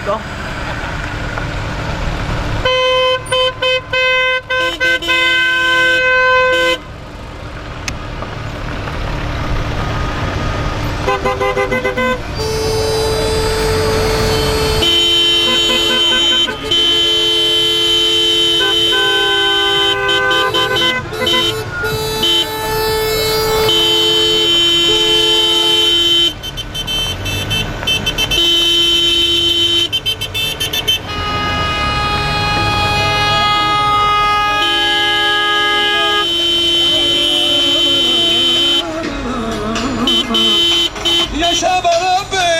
Đó. Yaşa be Rabbi,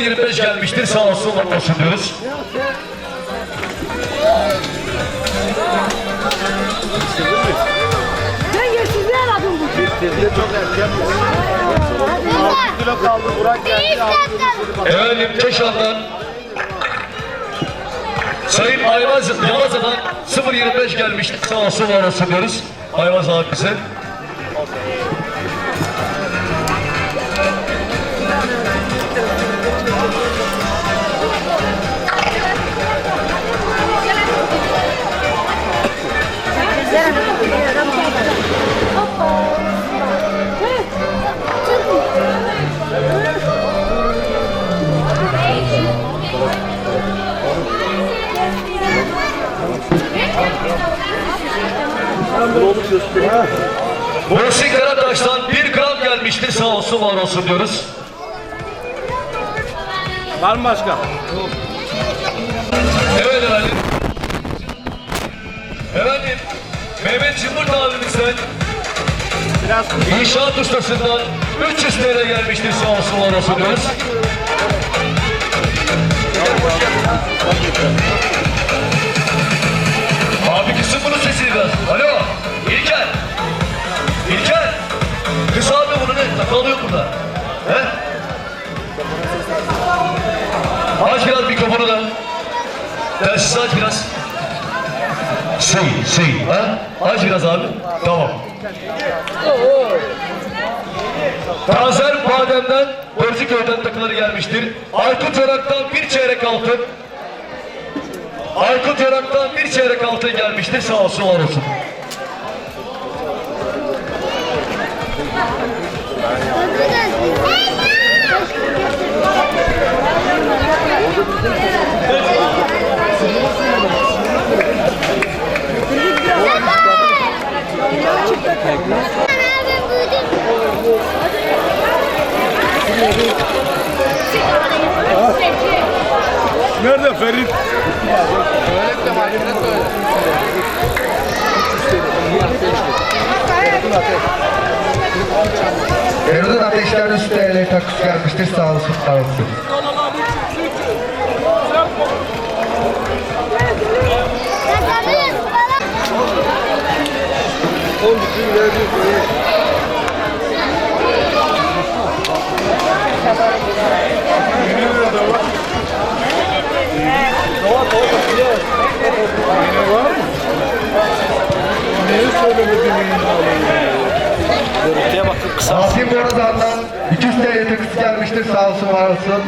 0.25 gelmiştir. Sağ olsun, var olsun diyoruz. Ben yeşilliği aradım bu. Çok erken. 6 kilo kaldı. Burak geldi. Efendim Keşan'dan Sayın Ayvaz Yalaza'dan 0.25 gelmiştir. Sağ olsun, var olsun diyoruz. Ayvaz abimize. Muhsin Karataş'tan 1 gram gelmiştir. Sağ olsun, var olsun diyoruz. Var mı başka? Evet efendim. Efendim Mehmet Cımbırt abimizden Biraz İnşaat ustasından 300 TL gelmiştir. Sağ olsun, var olsun diyoruz. Abi kısın bunun sesini biraz. Alo İlker. İlker. Kısa abi bunu ne? Takılıyor burada. He? Aç biraz mikrofonu da. Telsiz aç biraz. Ha? Aç biraz abi. Tamam. Tazer Badem'den Börcüköy'den takıları gelmiştir. Aykut Yarak'tan 1 çeyrek altın. Aykut Yarak'tan 1 çeyrek altın gelmiştir. Sağ olsun, var olsun. nerede Ferit? Öğretmen markete söyle. Erdoğan Ateşler üstü TL takus gelmiştir. Sağ olsun, sağ olsun. Görüntüye bakın kısa. Asim Borazan'dan 200 TL takus gelmiştir. Sağ olsun, var olsun.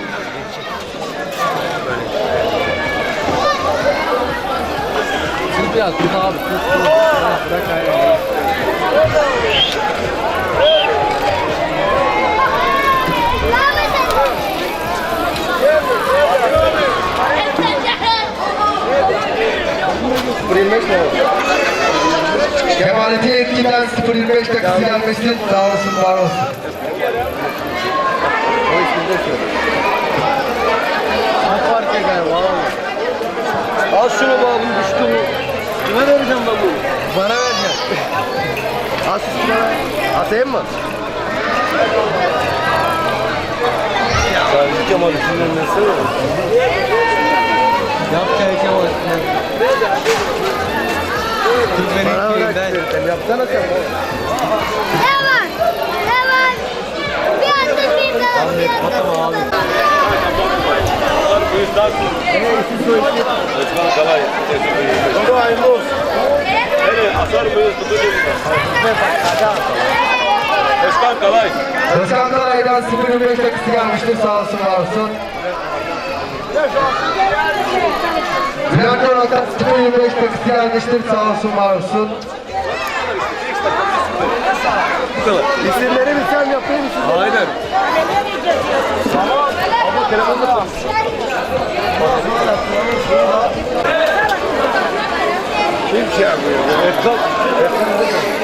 Siz biraz tut abi. Tut. Bırak ayağını. Kemalettin Etki'den 0.25 takus gelmiştir. Sağ olsun, var olsun. O ismini de söyle. Çok fark eder valla. Al şunu bağlı düştü mü? Kime vereceğim ben bunu? Bana vereceksin. Al üstüne ver. Atayım mı? Sadece Kemal üstünden nesine mi? Yap çay Kemal üstüne. Bana bırak istersen. Yapsana sen. Hemen. Hemen. Bir anda bir daha. Bir anda. Tamam abi. Özkan Kalay. Baba hayırlı olsun. Evet, asar böyle tutuyor. Özkan Kalay. Özkan Karay'dan 0.25 takus gelmiştir. Sağ olsun, var olsun. Bülent Orak'tan 0.25 takus gelmiştir. Sağ olsun, var olsun. Bu kadar. İsimleri bir sen yapayım mısın? Aynen. Abla telefonda konuş. Kim şey yapıyor?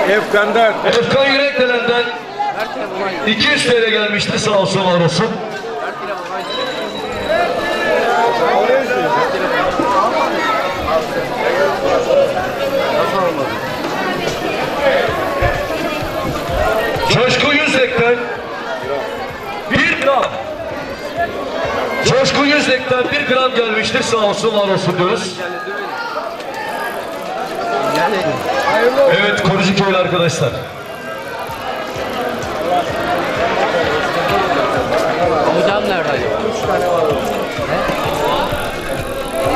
Efkan'dan. Efkan Yürekdelen'den 200 TL gelmiştir. Sağ olsun, var olsun. Coşku Yüzek'ten 1 gram Yürekten 1 gram gelmiştir. Sağ olsun, var olsun diyoruz. Evet, Korucuköylü arkadaşlar. Hocam nerede acaba?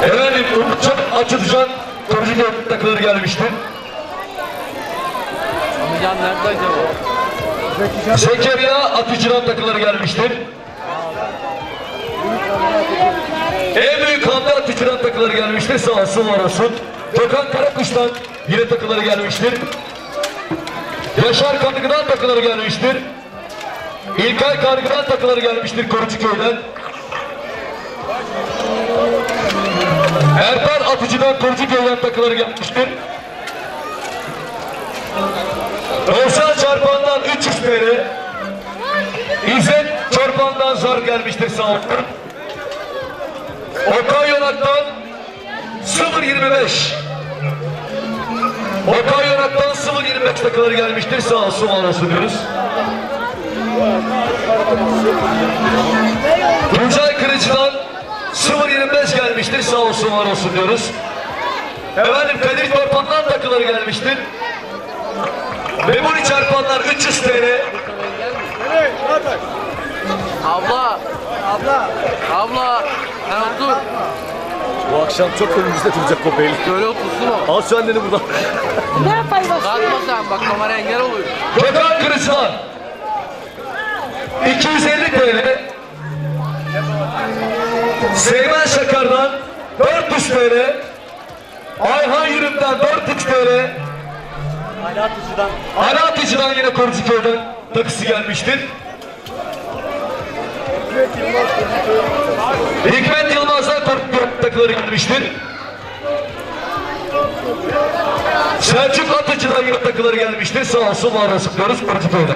Efendim, Umutcan Açıtıcan Korucuköy takıları gelmiştir. Hocam nerede acaba? Zekeriya Atıcı'dan takıları gelmiştir. En büyük Hamdi Atıcı'dan takıları gelmiştir. Sağ olsun, var olsun. Gökhan Karakuş'tan yine takıları gelmiştir. Yaşar Kargı'dan takıları gelmiştir. İlkay Kargı'dan takıları gelmiştir Korucuköy'den. Ertan Atıcı'dan Korucuköy'den takıları gelmiştir. Oğuzhan Çarpan'dan 300 TL. İzzet Çarpan'dan zar gelmiştir, sağ olun. Okay Yonak'tan 0.25. Okay Yonak'tan 0.25 takıları gelmiştir, sağ olsun, var olsun diyoruz. Tuncay Kırıcı'dan 0.25 gelmiştir, sağ olsun, var olsun diyoruz. Efendim Kadir Çarpan'dan takıları gelmiştir. Memoli Çarpanlar 300 TL. Abla. Abla. Sen otur. Bu akşam çok önümüzde duracak Kopeyli. Böyle otursun o. Al şu anneni buradan. Kalkma sen bak, kamera engel oluyor. Gökhan Kırıcı'dan 250 TL. Seymen Şakar'dan 400 TL. Ayhan Yürüm'den 400 TL. Ali Atıcı'dan yine Korucuköy'den takısı gelmiştir. Hikmet Yılmaz'dan Korucuköy takıları gelmiştir. Selçuk Atıcı'dan yine takıları gelmiştir. Sağ olsun, var olsun diyoruz Korucuköy'den.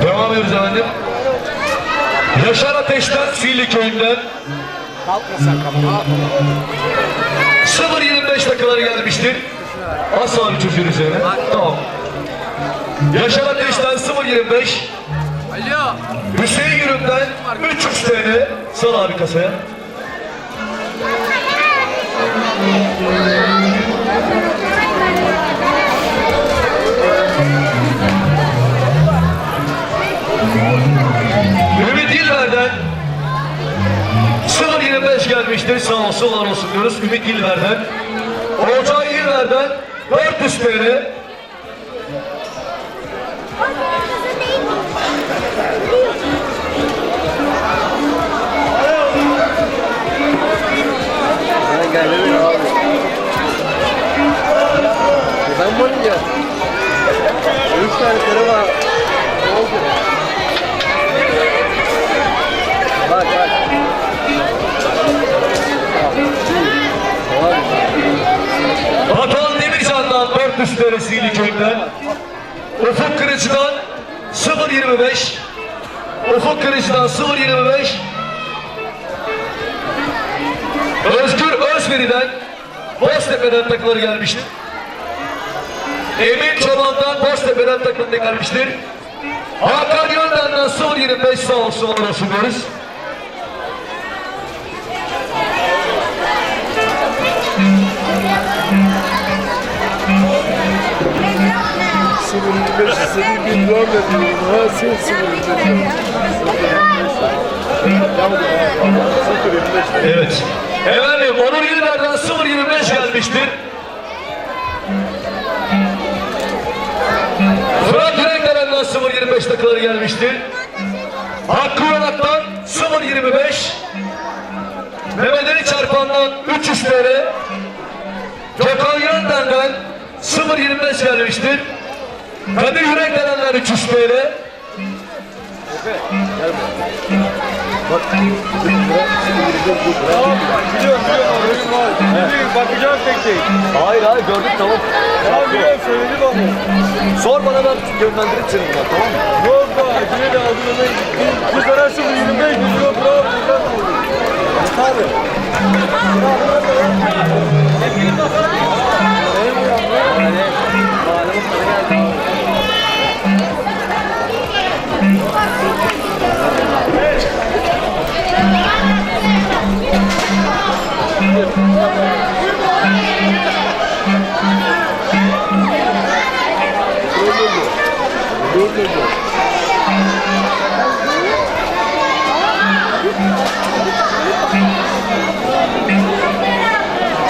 Devam ediyoruz efendim. Yaşar Ateş'ten Sihirli Köyü'nden 0.25 takıları gelmiştir. Asla bir çocuğun üzerine. Tamam. Yaşar Ateş'ten 0.25. Alo. Hüseyin Yürüm'den 300 TL. Sal abi kasaya. Ümit İlver'den 0.25 gelmiştir. Sağ olsun, var olsun diyoruz Ümit İlver'den. Olcay İlver'den 400 TL. Ben varım ya. 3 tane kere var. Ne oldu? Bak. Batuhan Demircan'dan 400 TL Sihirli Köyü'nden. Ufuk Kırıcı'dan 0.25. Ufuk Kırıcı'dan 0.25. Özgür Özveri'den Boztepe'den takıları gelmiştir. Emin Çoban'dan Boztepe'den takıları gelmiştir. Hakan Yönden'den 0.25 sağ olsun, var olsun diyoruz. Seni bir görmedim. Ha sensin. Evet. Efendim Onur İlber'den 0.25 gelmiştir. Fırat Yürekleren'den 0.25 takıları gelmiştir. Hakkı Yonak'tan 0.25. Mehmet Ali Çarpan'dan 300 TL. Gökhan Yönden'den 0.25 gelmiştir. Kadir Yürekleren'den 300 TL. Biliyorum. Oyun var. Bakacağım tek tek. Hayır gördük, tamam. Tamam biliyorum, söyledi bana. Sor bana, ben yönlendirip seni buradan, tamam mı? Yok da acele de aldım. Bu kadar 0.25 milyon bravo.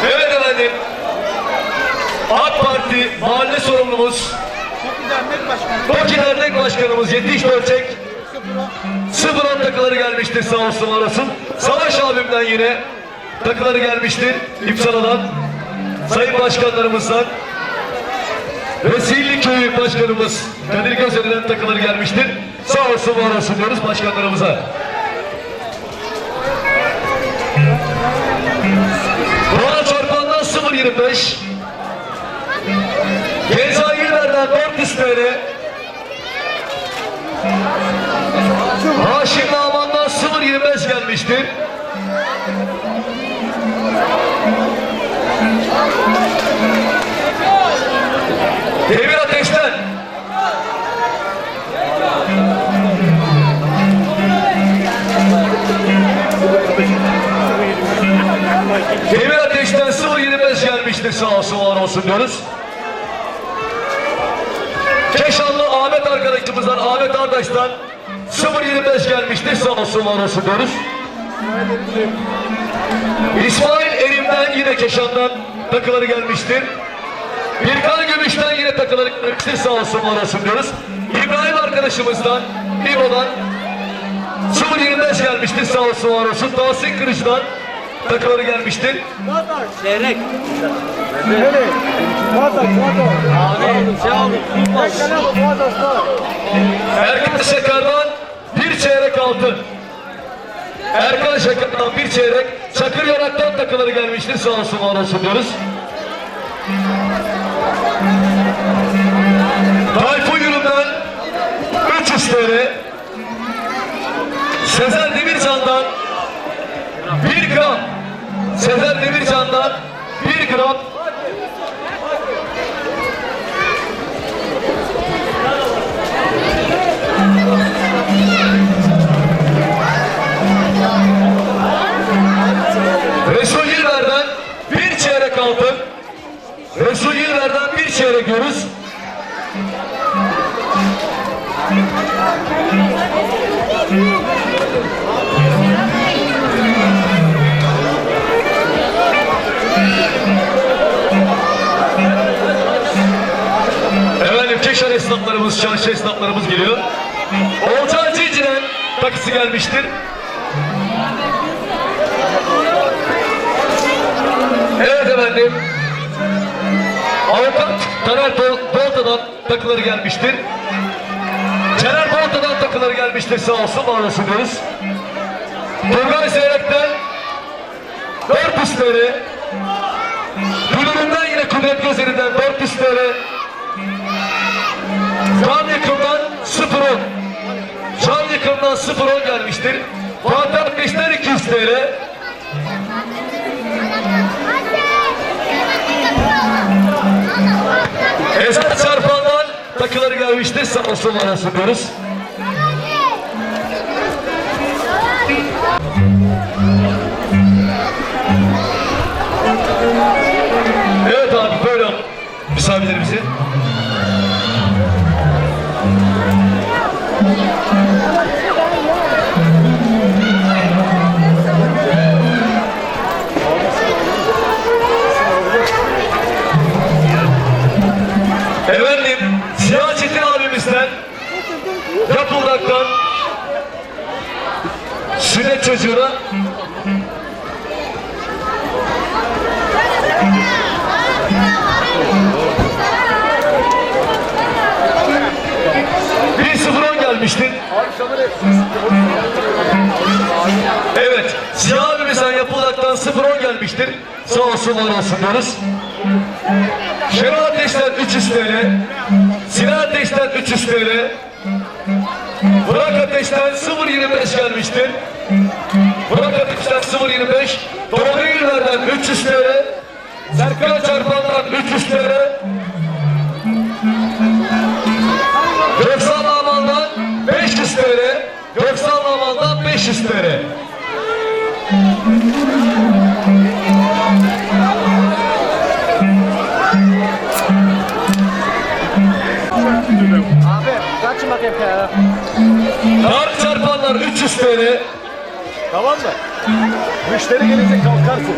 Evet efendim. AK Parti mahalle sorumlumuz, Toki Dernek Başkanımız Yetiş Ölçek 0-10 takıları gelmiştir, sağ olsun var olsun. Savaş abimden yine takıları gelmiştir İpsala'dan, sayın başkanlarımızdan. Vesilli Köyü Başkanımız Kadir Gözeli'den takıları gelmiştir. Sağ olsun var olsun diyoruz başkanlarımıza. Doğan Çarpan'dan 0.25, Cezayirler'den 400 TL, Haşim Naman'dan 0.25 gelmiştir. Demir Ateş'ten Demir Ateş'ten 0.25 gelmiştir, sağ olsun var olsun diyoruz. Keşanlı Ahmet arkadaşımızdan, Ahmet Ardaş'tan 0.25 gelmiştir, sağ olsun var olsun diyoruz. İsmail Erim'den yine Keşan'dan takıları gelmiştir. Birkan Gümüş'ten yine takıları gelmiştir, sağ olsun var olsun diyoruz. İbrahim arkadaşımızdan, İbo'dan 0.25 gelmiştir, sağ olsun var olsun. Tahsin Kırış'tan takıları gelmiştir. Seyrek. Erkan Şeker'den bir çeyrek altın. Erkan Şeker'den bir çeyrek. Çakır Yanak'tan takıları gelmiştir, sağ olsun var olsun diyoruz. Tayfun Yürüm'den 300 TL. Sezer Demircan'dan 1 gram. Sezer Demircan'dan 1 gram. Resul Yılver'den bir çeyrek altın. Resul Yılver'den bir çeyrek görüz. Efendim Keşan esnaflarımız, çarşı esnaflarımız geliyor. Olcan Cinci'den takısı gelmiştir. Evet efendim. Avukat Taner Bolta'dan takıları gelmiştir. Caner Bolta'dan takıları gelmiştir, sağ olsun var olsun diyoruz. Turgay Seyrek'ten 400 TL. Gülüründen yine Kudret Gözeri'den 400 TL. Can Yıkım'dan 0.10. Can Yıkım'dan 0.10 gelmiştir. Fatih Ateş'ten 200 TL. Esat Çarpan'dan takıları gelmiştir, sağ olsun var olsun diyoruz. Evet abi böyle misafirlerimizi. Efendim Ziya Çetin abimizden Yapıldak'tan sünnet çocuğuna gelmişti. Evet, Ziya abimizden Yapıldak'tan 0.10 gelmiştir. Sağ olsun var olsun diyoruz. Şenol Ateş'ten 300 TL. Sinan Ateş'ten 300 TL. Burak Ateş'ten 0.25 gelmiştir. Burak Ateş'ten 0.25. Tolga İlver'den 300 TL. Serkan Çarpan'dan 300 TL. Köksal Amal'dan 500 TL. Köksal Amal'dan 500 TL. Abi kaçın bakayım ya. Kart Çarpanlar 300 TL. Tamam mı? Müşteri gelince kalkarsın.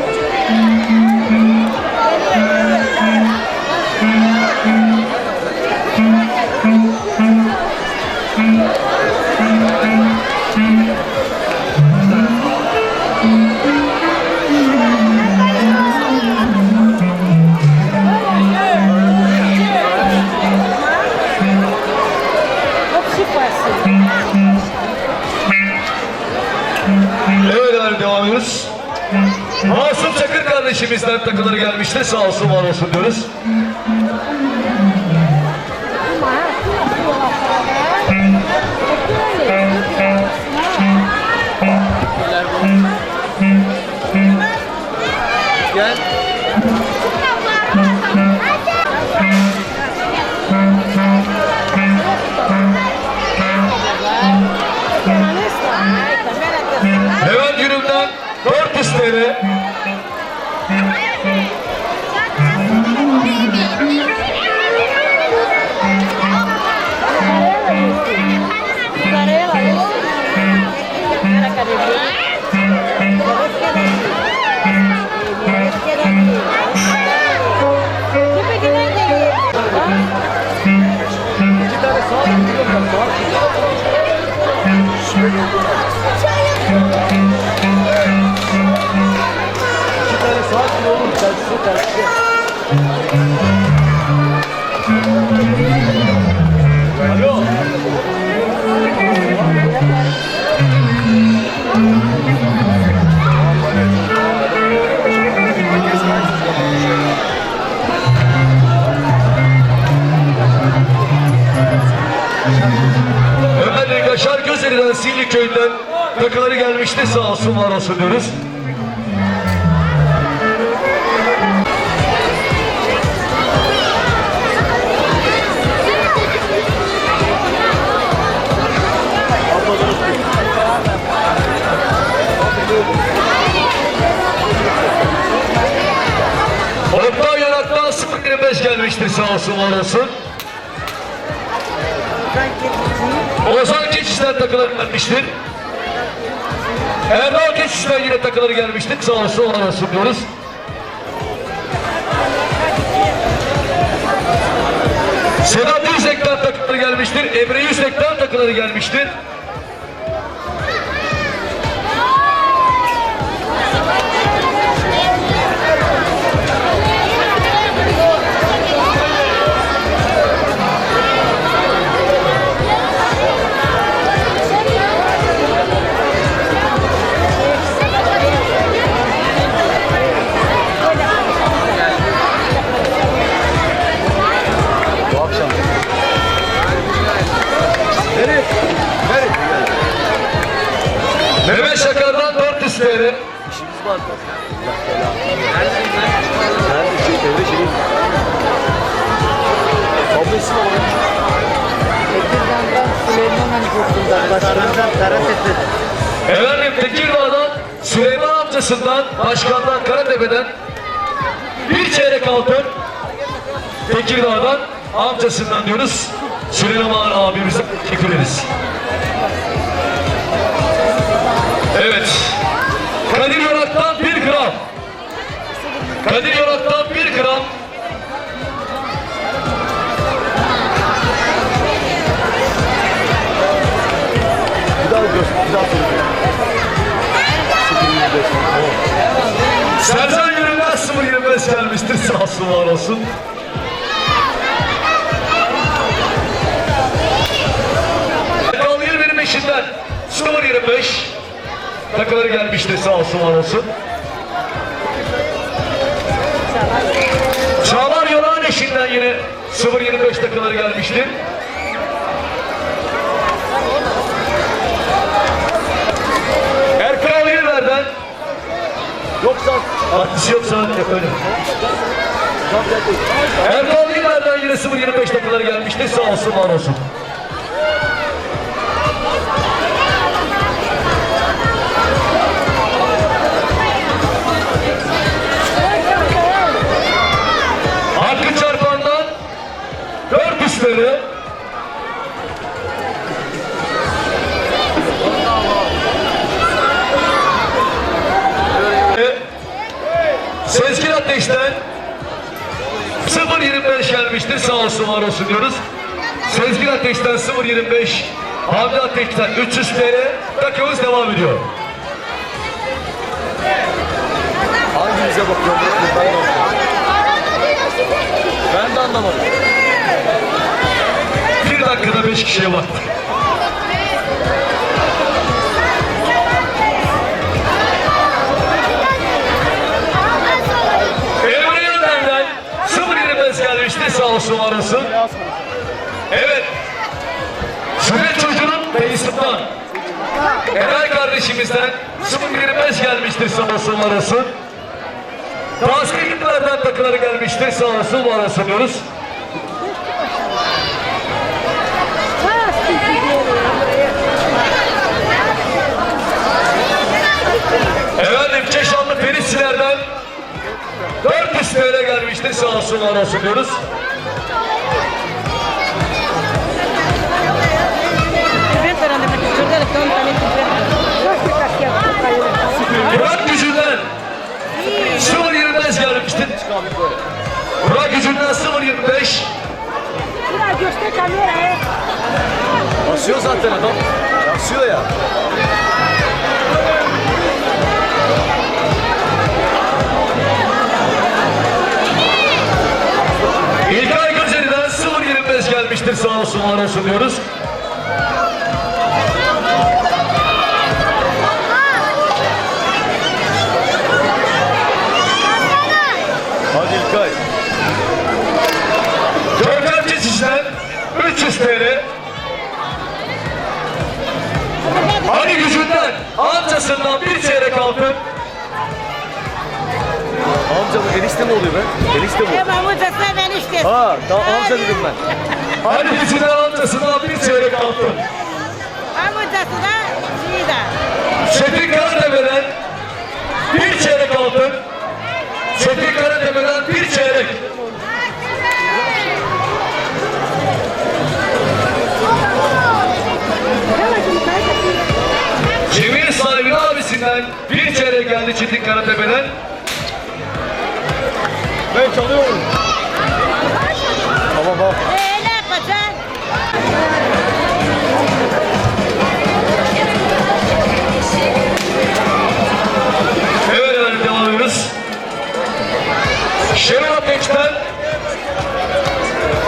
Evet efendim, devam ediyoruz. Masum Çakır kardeşimizden takıları gelmişti. Sağ olsun, var olsun diyoruz. Gel. Levent Yürüm'den 400 TL. Alo. Ömer Yaşar Gözeli'den Sihirli Köyü'nden takıları gelmişti. Sağ olsun, var olsun diyoruz. Oktay Yanak'tan 0.25 gelmiştir. Sağ olsun, var olsun. Ozan Keçiş'ten takıları gelmiştir. Erdal Keçiş'ten yine takıları gelmiştir. Sağ olsun, var olsun diyoruz. Sedat Yüzek'ten takıları gelmiştir. Emre Yüzek'ten takıları gelmiştir. Bu akşam. Nereye? Mehmet Şakar'dan 400 TL. İşimiz var. Nerede evde şey. Fabrisi var. Efendim, Tekirdağ'dan Süleyman amcasından, başkandan, Karatepe'den bir çeyrek altın. Tekirdağ'dan amcasından diyoruz. Süleyman abimize teşekkür ederiz. Evet. Kadir Yorak'tan 1 gram. Kadir Yorak'tan 1 gram. Bir daha göster. Bir daha söyle. Sercan Yürüm'den 0.25 gelmiştir. Sağ olsun, var olsun. Kal 25'inden 0.25 takıları gelmiştir. Sağ olsun, var olsun. Çağlar Yolan eşinden yine 0.25 takıları gelmiştir. Erkan Yılver'den Yoksa Partisi yoksa öyle. Erdal Yıllar'dan yine 0-25 dakikaları gelmişti. Sağ olsun, var olsun. Hakkı Çarpan'dan 4 üstleri. Sezgin Ateş'ten 0.25 gelmiştir. Sağ olsun, var olsun diyoruz. Sezgin Ateş'ten 0.25, Hamdi Ateş'ten 300 TL. Takımımız devam ediyor. hangimize bakıyorum? Ben de anlamadım. 1 dakikada 5 kişiye baktık. Emre Yönder'den 0.25 gelmişti. Sağ olsun, var olsun. Evet. Sünnet çocuğunun Beyis'inden Eray kardeşimizden 0.25 gelmiştir. Sağ olsun, var olsun. Tasdiklerden takıları gelmiştir. Sağ olsun, var olsun diyoruz. Efendim Çeşanlı Perisilerden 400 TL gelmiştir. Sağ olsun, var olsun diyoruz. Burak Gücü'nden 0.25 gelmiştir. Burak Gücü'nden 0.25. Basıyor zaten adam. Basıyor ya. İlkay Gözeli'den 0.25 gelmiştir. Sağ olsun, var olsun diyoruz. Hadi İlkay. Görkem Çeşiş'ten 300 TL. Ali Gücü'nden amcasından bir çeyrek altın. Amca bu enişte mi oluyor be? Enişte bu. Ha tamam amca dedim ben. Ali Gücü'nden amcasından bir çeyrek altın. Şefik Karatepe'den bir çeyrek altın. Şefik Karatepe'den bir çeyrek. Cemil sahibinin abisinden bir çeyrek geldi Çetin Karatepe'den. Ben çalıyorum. Tamam bak. Evet efendim, devam ediyoruz. Şenol Ateş'ten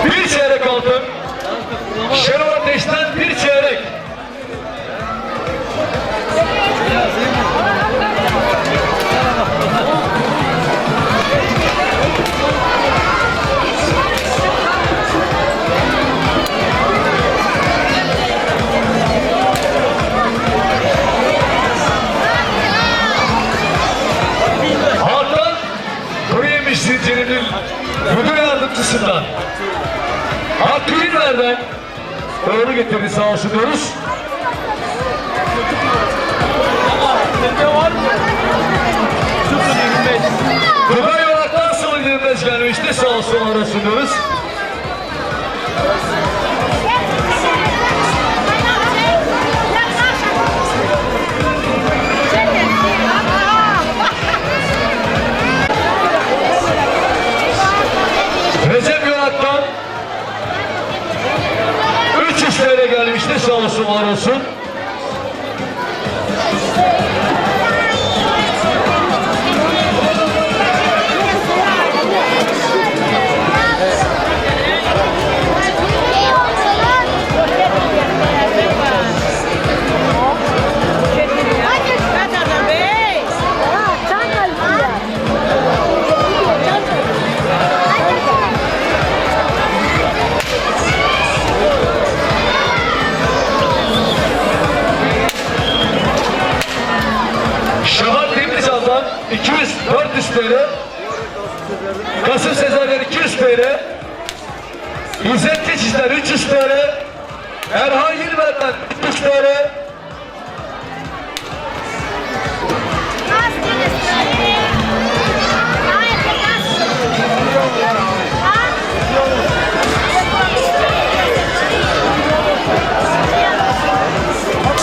bir çeyrek altın. Şenol Ateş'ten bir çeyrek. Hakan Kuruyemiş Zinciri'nin müdür yardımcısından Hakkı İller'den doğru getirdi, sağ olsun diyoruz. Dubai Yolak'tan 0.25 gelmişti, sağ olsun, var olsun diyoruz. Recep Yolak'tan 300 TL gelmişti, sağ olsun, var olsun. İzzet Geçici'den 300 TL. Erhan Yılmaz'dan 300 TL.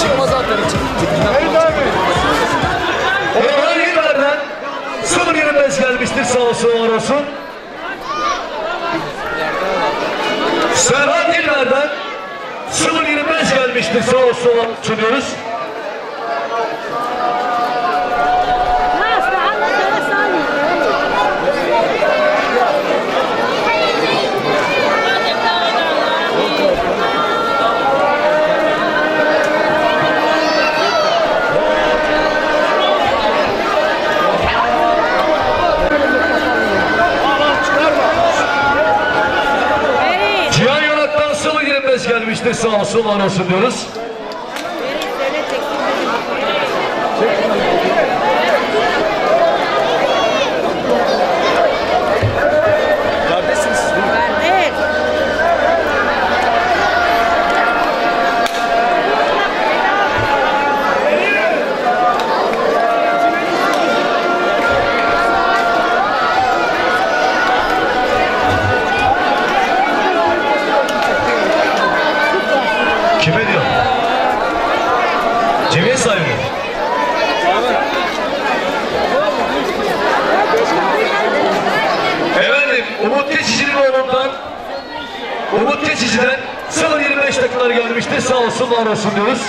Çıkma zaten için. Erhan Yılmaz'dan 0.25 gelmiştir, sağ olsun var olsun. Serhat Yılmaz'dan 0.25 gelmiştir, sağ olsun sunuyoruz. Cihan Yonak'tan 0.25 gelmiştir, sağ olsun var olsun diyoruz. Kardeşsiniz siz değil mi? Kime diyor? Cemiyet sahibi. Efendim, Umut Geçici'nin oğlundan, Umut Geçici'den 0.25 dakikalar gelmiştir, sağ olsun var olsun diyoruz.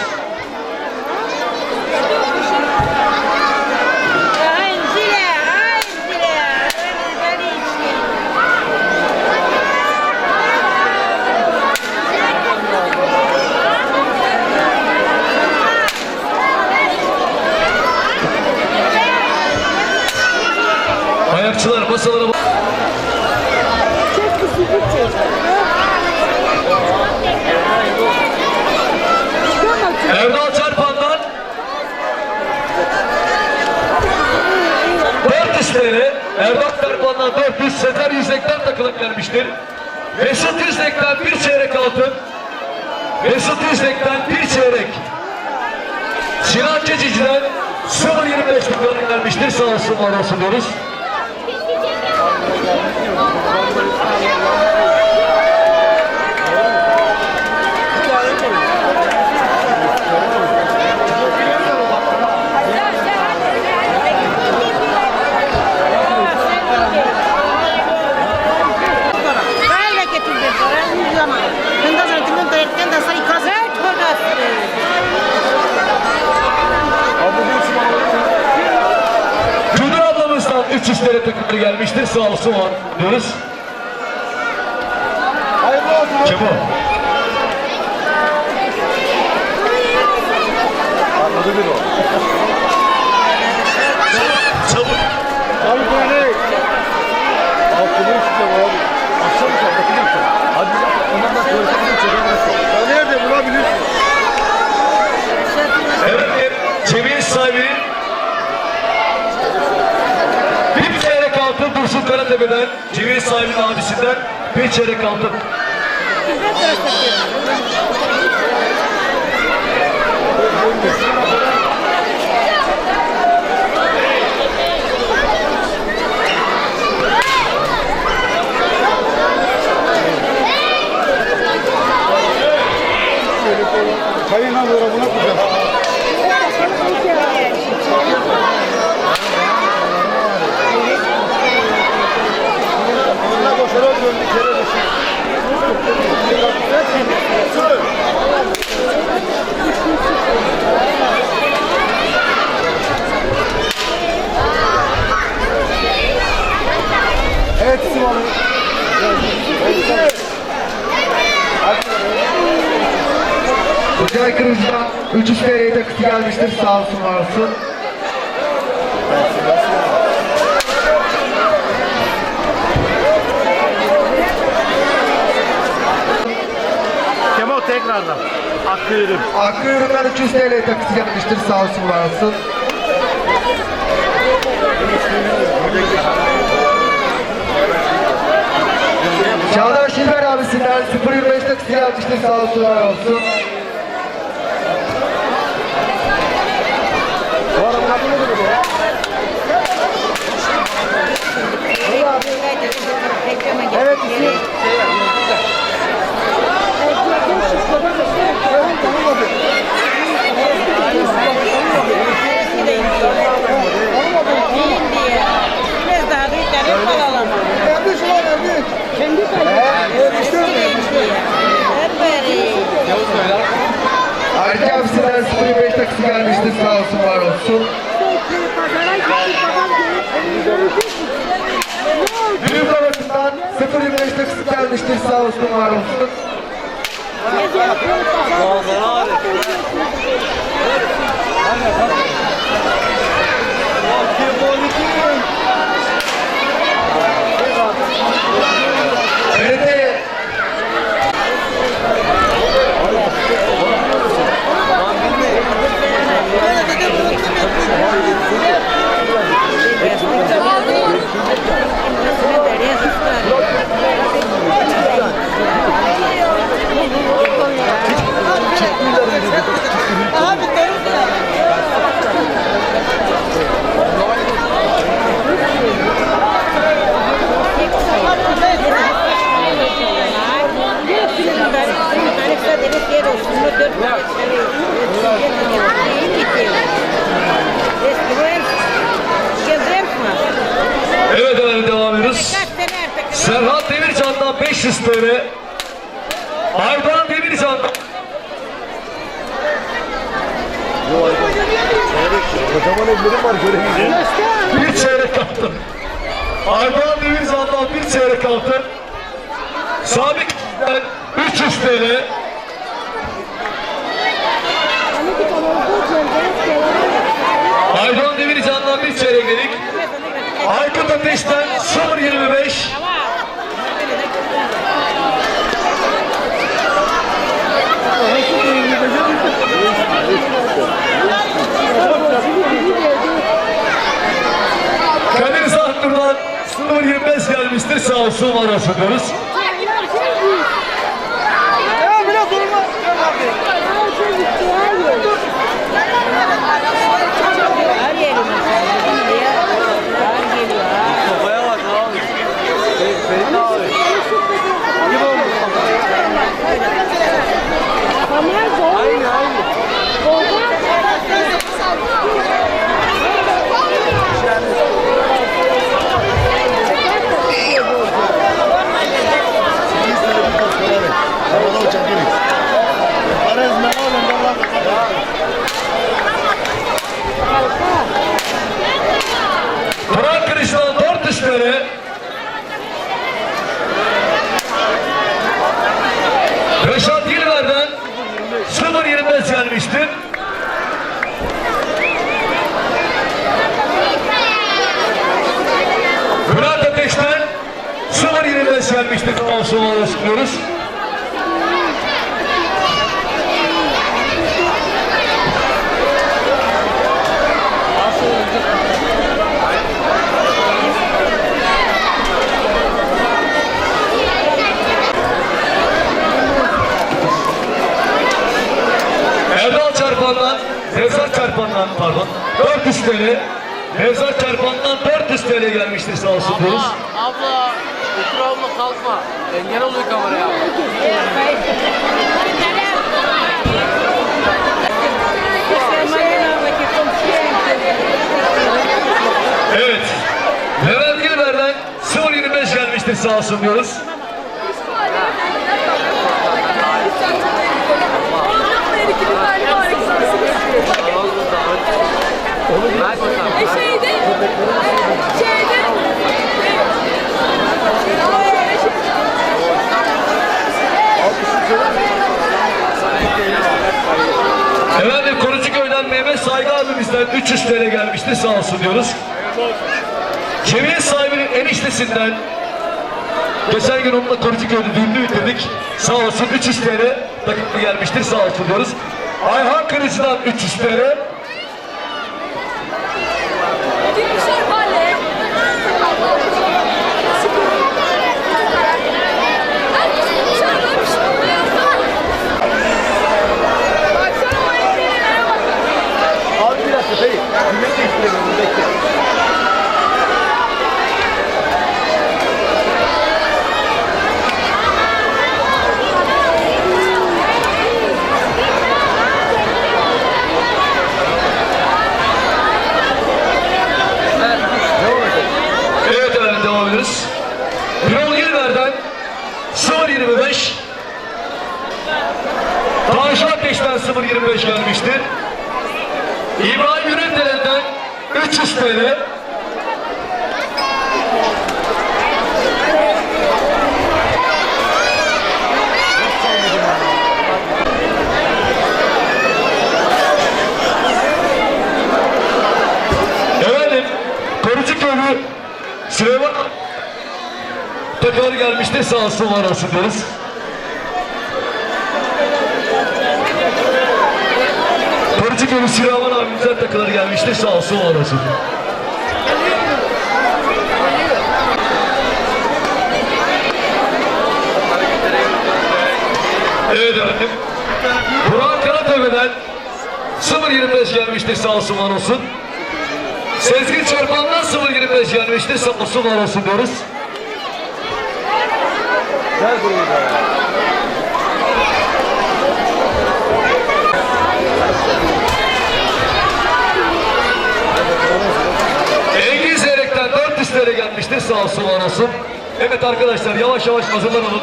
Ayakçılar masalara... Erdal Çarpan'dan 400 TL, Erdal Çarpan'dan 400, Sezer Yüzek'ten takılıp gelmiştir. Mesut Yüzek'ten bir çeyrek altın, Mesut Yüzek'ten bir çeyrek. Sinan Keçici'den 0.25 takılıp gelmiştir, sağ olsun var olsun diyoruz. Güdür ablamızdan 300 TL takımları gelmiştir, sağ olsun var diyoruz. Kim o? Anladı bir o. Çabuk. Abi böyle. Altını istiyorum abi. Akşam mı bakacağım sen? Hadi ondan da konuşalım çekelim. Ya nerede bulabilirsin? Evet, Cemiyet sahibinin bir çeyrek altın Dursun Karatepe'den, Cemiyet sahibinin abisinden bir çeyrek altın. Kayınla böyle buna koyacağım. Onunla boşarak döndük yere düşün. Evet Sivan'ı. Tuncay Kırıcı'dan 300 TL takısı gelmiştir, sağ olsun var olsun. Kemal tekrardan. Hakkı ürün. Hakkı üründen 300 TL takısı gelmiştir, sağ olsun var olsun. Çağdaş Şilber abisinden 0.25 taksi gelmiştir. Sağ olsun, var olsun. Evet, isim. Arki abisinden 0.25 taksi gelmiştir. Sağ olsun, var olsun. Büyük babasından 0.25 taksi gelmiştir. Sağ olsun, var olsun. Belediye Evet efendim, devam ediyoruz. Serhat Demircan'dan 500 TL. Aydan Demircan'dan Kocaman ellerim var, göremeyeceğim. bir çeyrek altın. Aydan Demircan'dan bir çeyrek altın. Sabit'ten 300 TL. Aydan Demircan'dan bir çeyreklik. Aykut Ateş'ten 0.25. Kadir Zahtur'dan 0.25 gelmiştir. Sağ olsun, var olsun diyoruz. Kafaya bak abi. Senin abi. Kim olmuş kafaya? Aynı aynı. Turan Kılıç'tan 400 TL. Reşat Yılver'den 0.25 gelmiştir. Bülent Ateş'ten 0.25 gelmiştir. Olsun, olsun diyoruz. Erdal Çarpan'dan, Nevzat Çarpan'dan pardon, 400 TL. Nevzat Çarpan'dan 400 TL gelmiştir, sağ olsun diyoruz. Abla, otur abla kalkma. Engel oluyor kameraya. Evet. Levent Gilber'den 0.25 gelmiştir, sağ olsun diyoruz. Efendim, Korucuköy'den Mehmet Saygı abimizden 300 TL gelmiştir, sağ olsun diyoruz. Cemiyet sahibinin eniştesinden geçen gün onunla Korucuköy'de düğününü bitirdik. Sağ olsun 300 TL takımı gelmiştir, sağ olsun diyoruz. Ayhan Kılıç'dan 300 TL. 0.25. Tanju Ateş'ten 0.25 gelmiştir. İbrahim Yönetmen'den 300 TL. Efendim, Korucuköy'ü Süleyman tekrar gelmişti, sağ olsun var olsun deriz. Korucuköy'ü Süleyman abimizden tekrar gelmişti, sağ olsun var olsun. Evet efendim. Burak Karatepe'den 0.25 gelmiştir, sağ olsun var olsun. Sezgin Çorban'dan 0.25 gelmiştir, sağ olsun var olsun diyoruz. Gel buraya. Engin Zeyrek'ten 400 TL gelmiştir, sağ olsun var olsun. Evet arkadaşlar, yavaş yavaş hazırlanalım.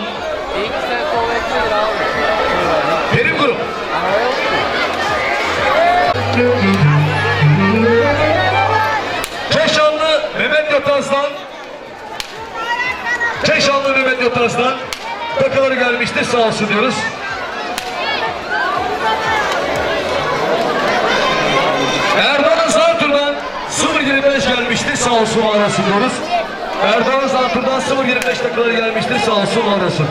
İlk sen sol bekledir abi. Benim grup. Keşanlı Mehmet Yataz'dan Mehmet Yataz'dan takıları gelmiştir, sağ olsun diyoruz. Erdoğan Zartur'dan 0.25 gelmiştir, sağ olsun var olsun diyoruz. Erdoğan Zartur'dan 0.25 takıları gelmiştir, sağ olsun var olsun.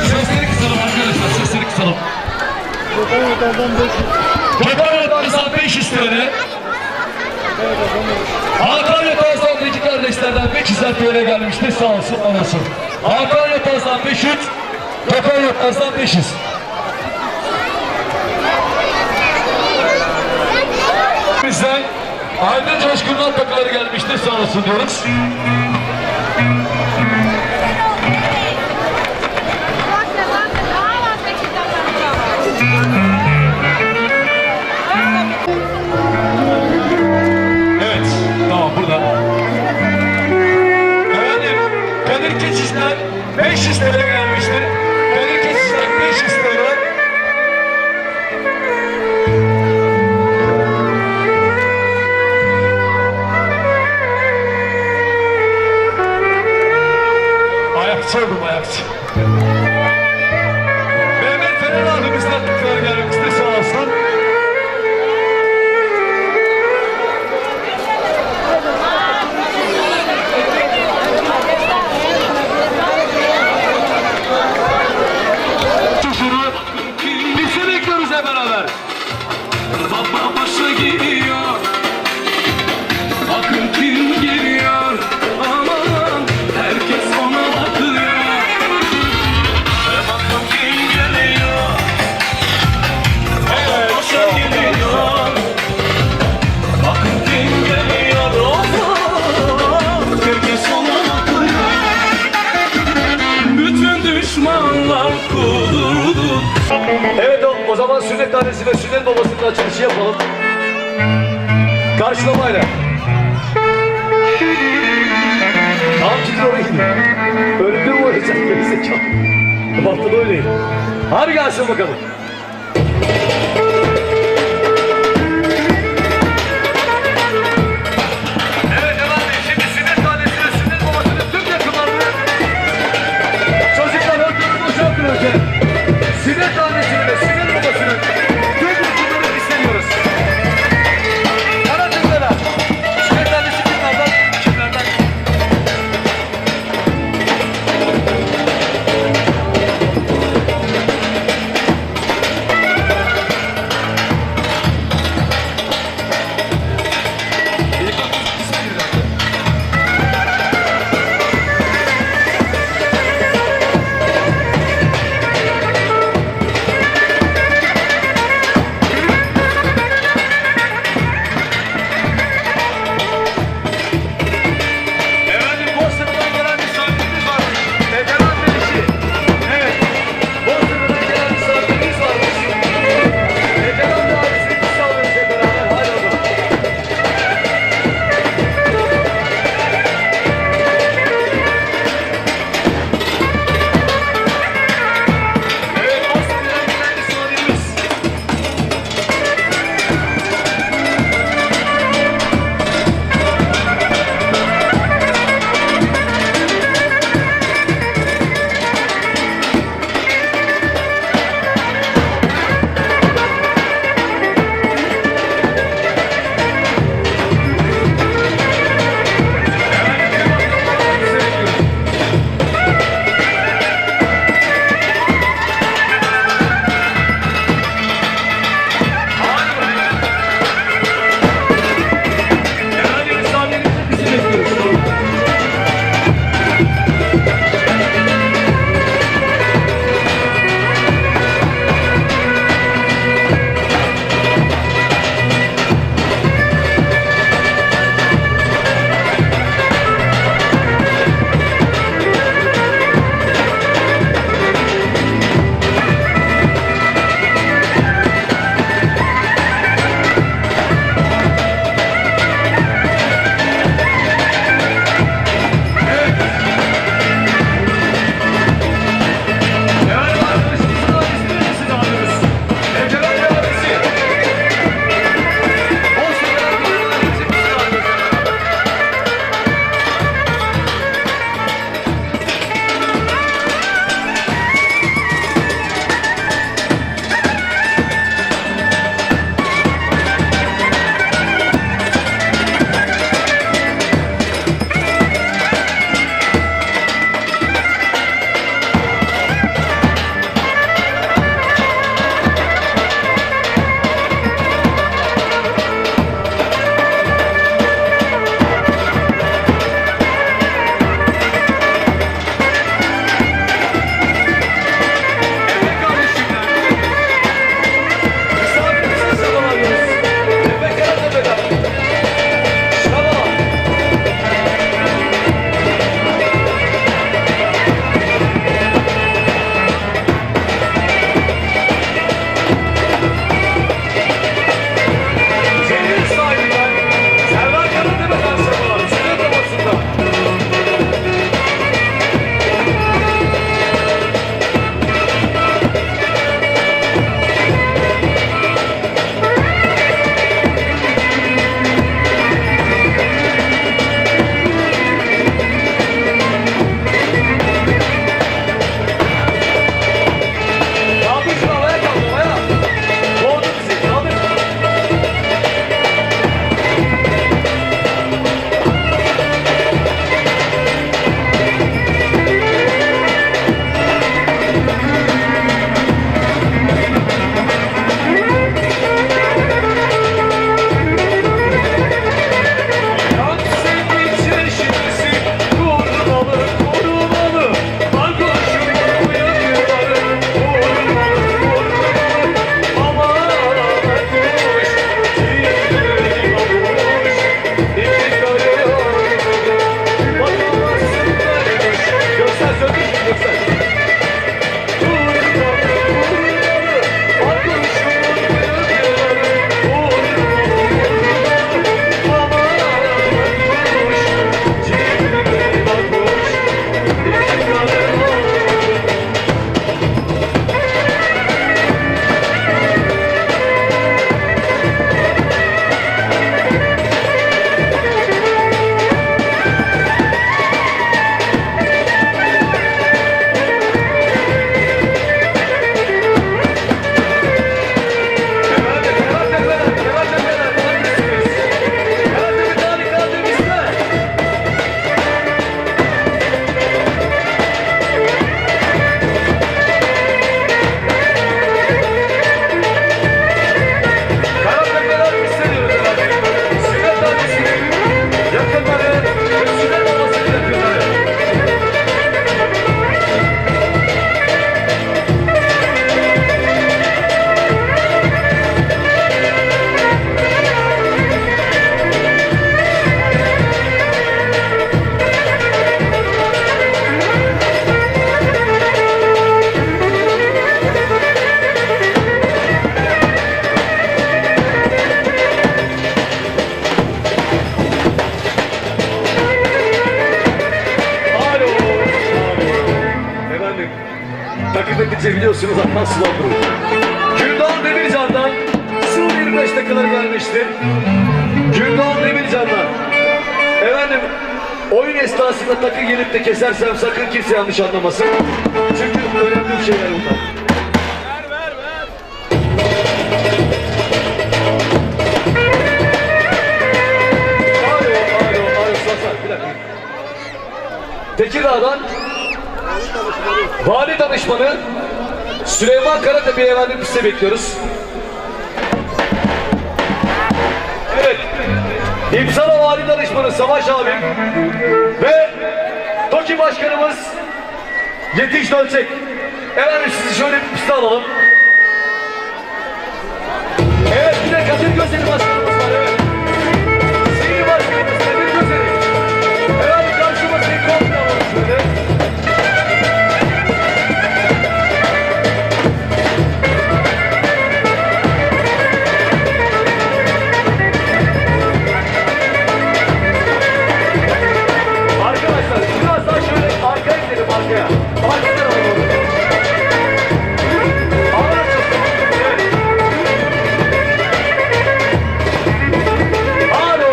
Sesleri kısalım arkadaşlar, sesleri kısalım. Gökhan Yataz'dan 500 TL. Hakan Yataz'dan iki kardeşlerden 500 TL gelmiştir, sağ olsun anasın. Hakan Yataz'dan 500, Gökhan Yataz'dan 500. Bizden Aydın Coşkun'dan takıları gelmiştir, sağ olsun diyoruz. Evet, tamam burada. Efendim, Kadir Keçiz'den 500 TL gelmiştir. Kadir Keçiz'den 500 TL. Ayakçı oldum, ayakçı. Mehmet Fener abimizden takılar gelmiştir, sağ olsun. Şunu bizi bekliyoruz hep beraber. Baba başa gidiyor, bakın kim geliyor, aman herkes ona bakıyor. Bakın kim geliyor, baba başa gidiyor, bakın kim geliyor, aman herkes ona bakıyor. Bütün düşmanlar kudurdu. Evet o zaman sünnet annesi ve sünnet babasının açılışı yapalım. Karşılamayla. Tamam siz oraya gidin. Önümde mi olacak gerizekalı? Batıda öyleyim. Hadi gelsin bakalım. Evet efendim, şimdi sünnet annesi ve sünnet babasının tüm yakınlarını çocuklar öldürüp boşaltın önce. Sünnet annesini ve sünnet babasının tüm yakınlarını istemiyoruz. Kara tüzlere. Sünnet annesi kimlerden? Kimlerden? kaybedince biliyorsunuz akan sular durur. Gündoğan Demircan'dan 0.25 dakikaları gelmiştir. Gündoğan Demircan'dan. Efendim oyun esnasında takı gelip de kesersem sakın kimse yanlış anlamasın. Çünkü önemli şeyler bunlar. Bir dakika. Tekirdağ'dan Vali Danışmanı Süleyman Karatepe'yi efendim size bekliyoruz. Evet. İmsala Vali Danışmanı Savaş abim ve TOKİ Başkanımız Yetiş Dölçek. Efendim sizi şöyle bir piste alalım. Evet, bir de Kadir Gözeli Başkanımız var, evet. Sivil Başkanımız Kadir Gözeli. Efendim karşıma seni komple alalım şöyle. Arkadaşlar biraz daha şöyle arkaya gidelim, arkaya. Arkaya alalım. Alo.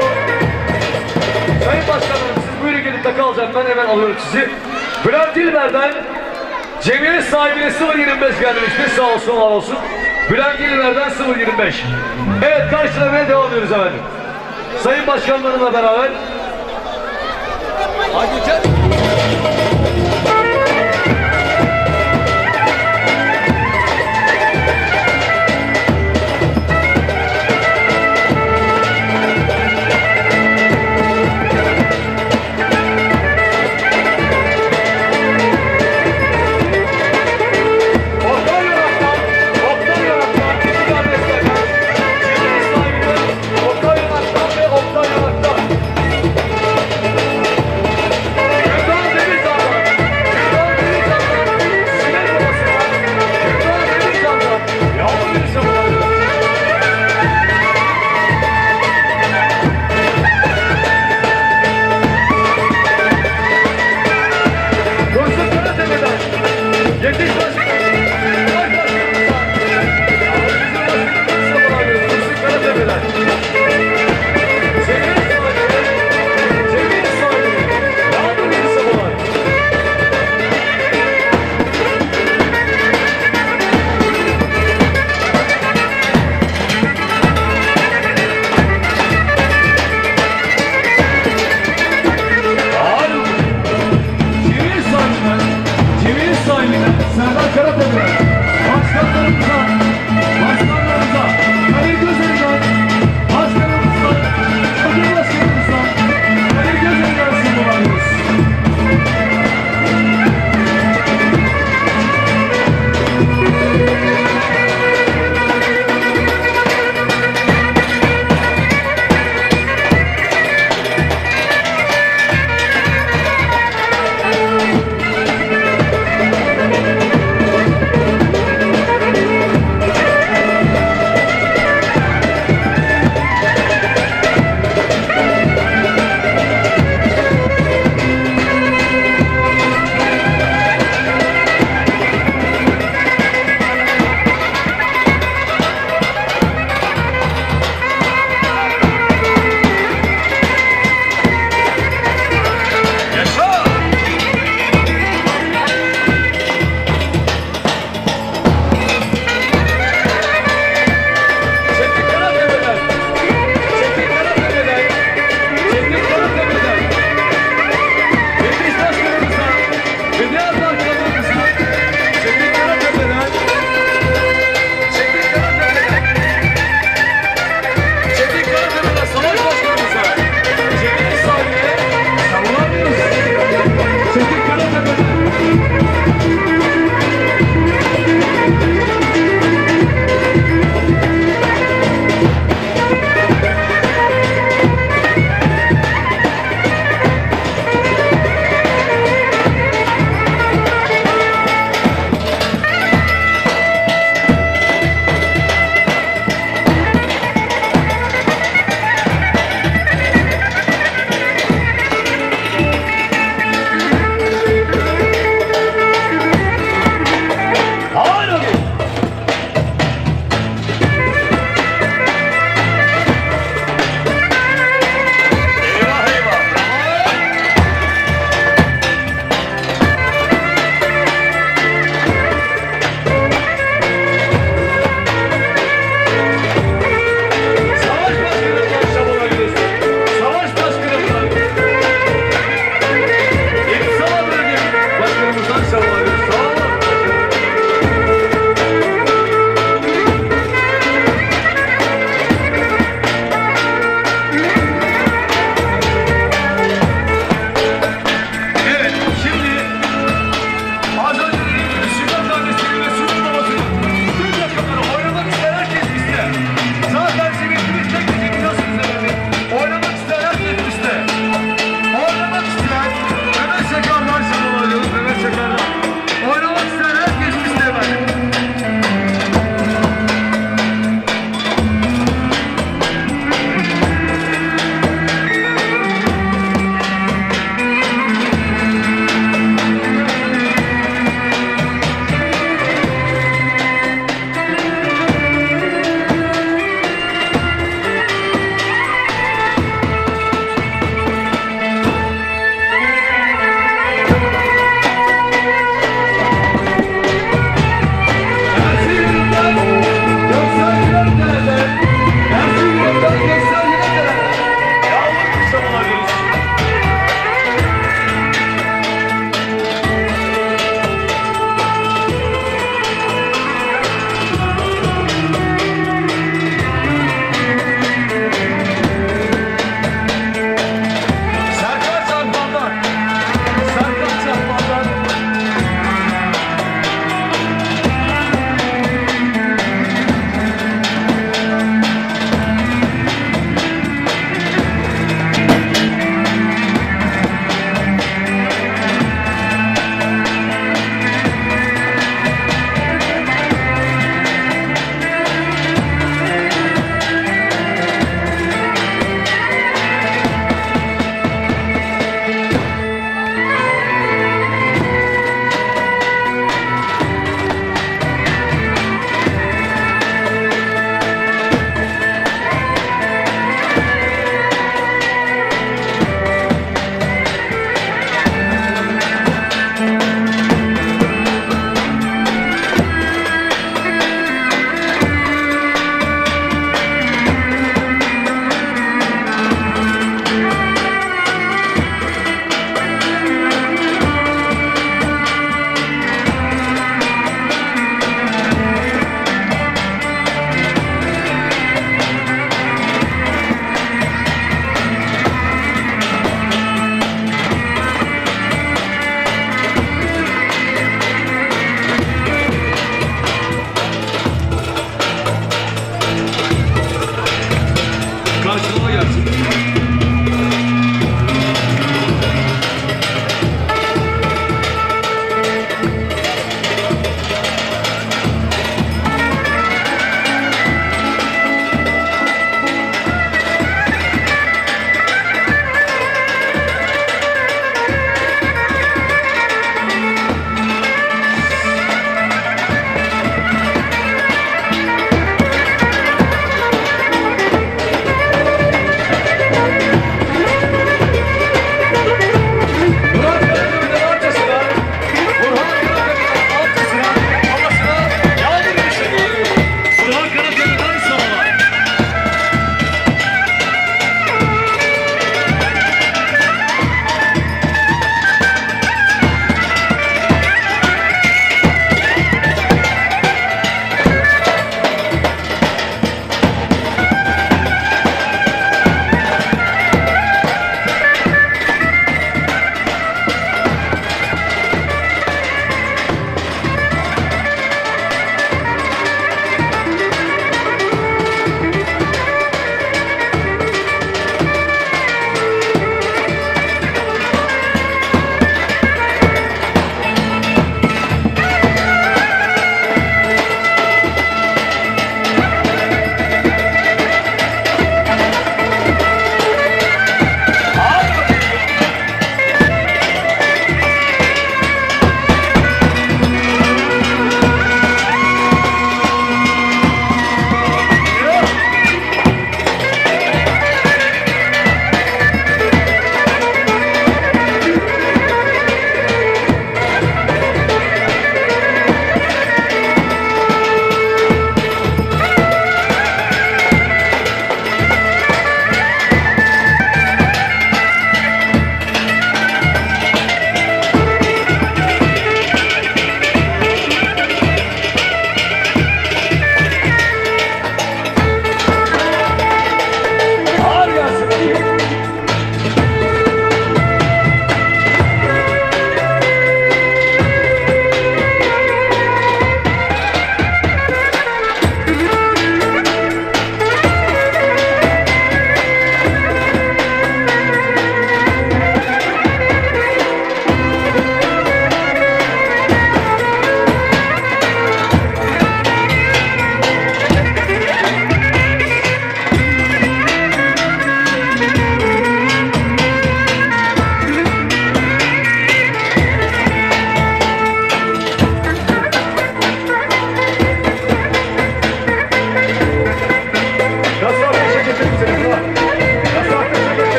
Sayın Başkanım siz buyurun gelin takı alacağım, ben hemen alıyorum sizi. Bülent Dilber'den cemiyet sahibine 0.25 gelmiştir, sağ olsun var olsun. Bülent Dilber'den 0.25. Evet, karşılamaya devam ediyoruz efendim. Sayın Başkanlarımla beraber. Hadi gel.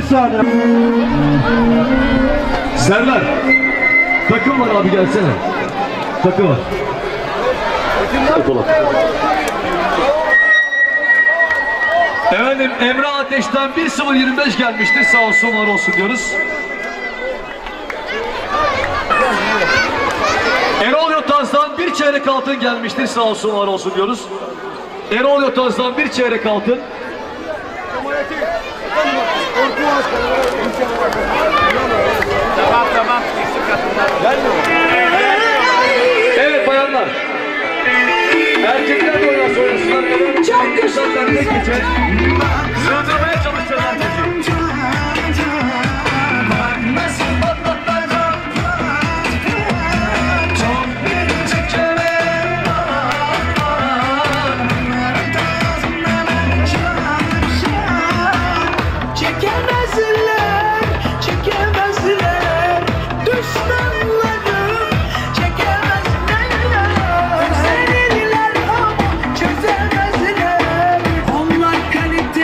Bir saniye. Serdar. Takım var abi gelsene. Takım var. Efendim Emre Ateş'ten 1-0-25 gelmiştir. Sağ olsun var olsun diyoruz. Erol Yotaz'dan bir çeyrek altın gelmiştir. Sağ olsun var olsun diyoruz. Erol Yotaz'dan bir çeyrek altın. Evet bayanlar. Erkekler de oynarsa oynasınlar. Çok güzel ne geçer. Sığdırmaya çalışacağız herkesi. Çekemezler, çekemezler, düşmanlarım çekemezler. Özenirler ama çözemezler. Onlar kalite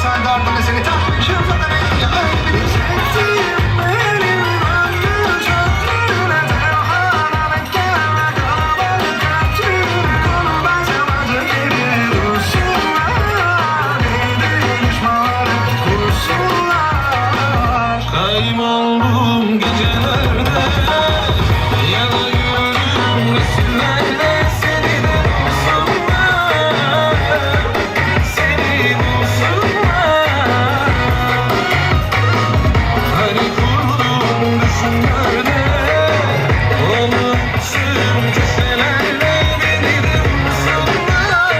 sen derdine seni taşımadın ya öyle sevdiğim benim ömrüm çöktüğüne tenhana bekleme kabalı kötüne konu benzemedi gibi dursunlar neydi düşmanı kursunlar kayboldum gecelerde ya da yürüdüm resimlerde seni de bulsunlar seni bulsunlar hani kurdum düşünlerde unuttum köşelerde beni de bulsunlar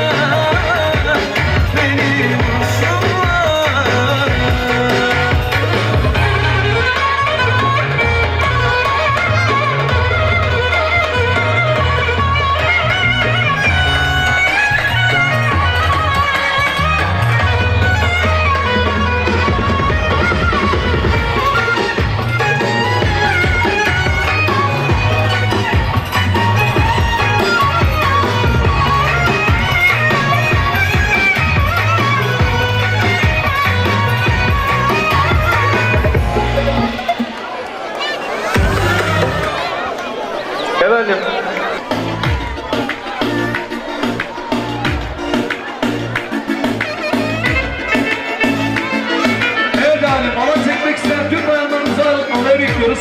beni bulsunlar Efendim. Evet efendim, ala çekmek isteyen tüm bayanlarımıza alaya bekliyoruz.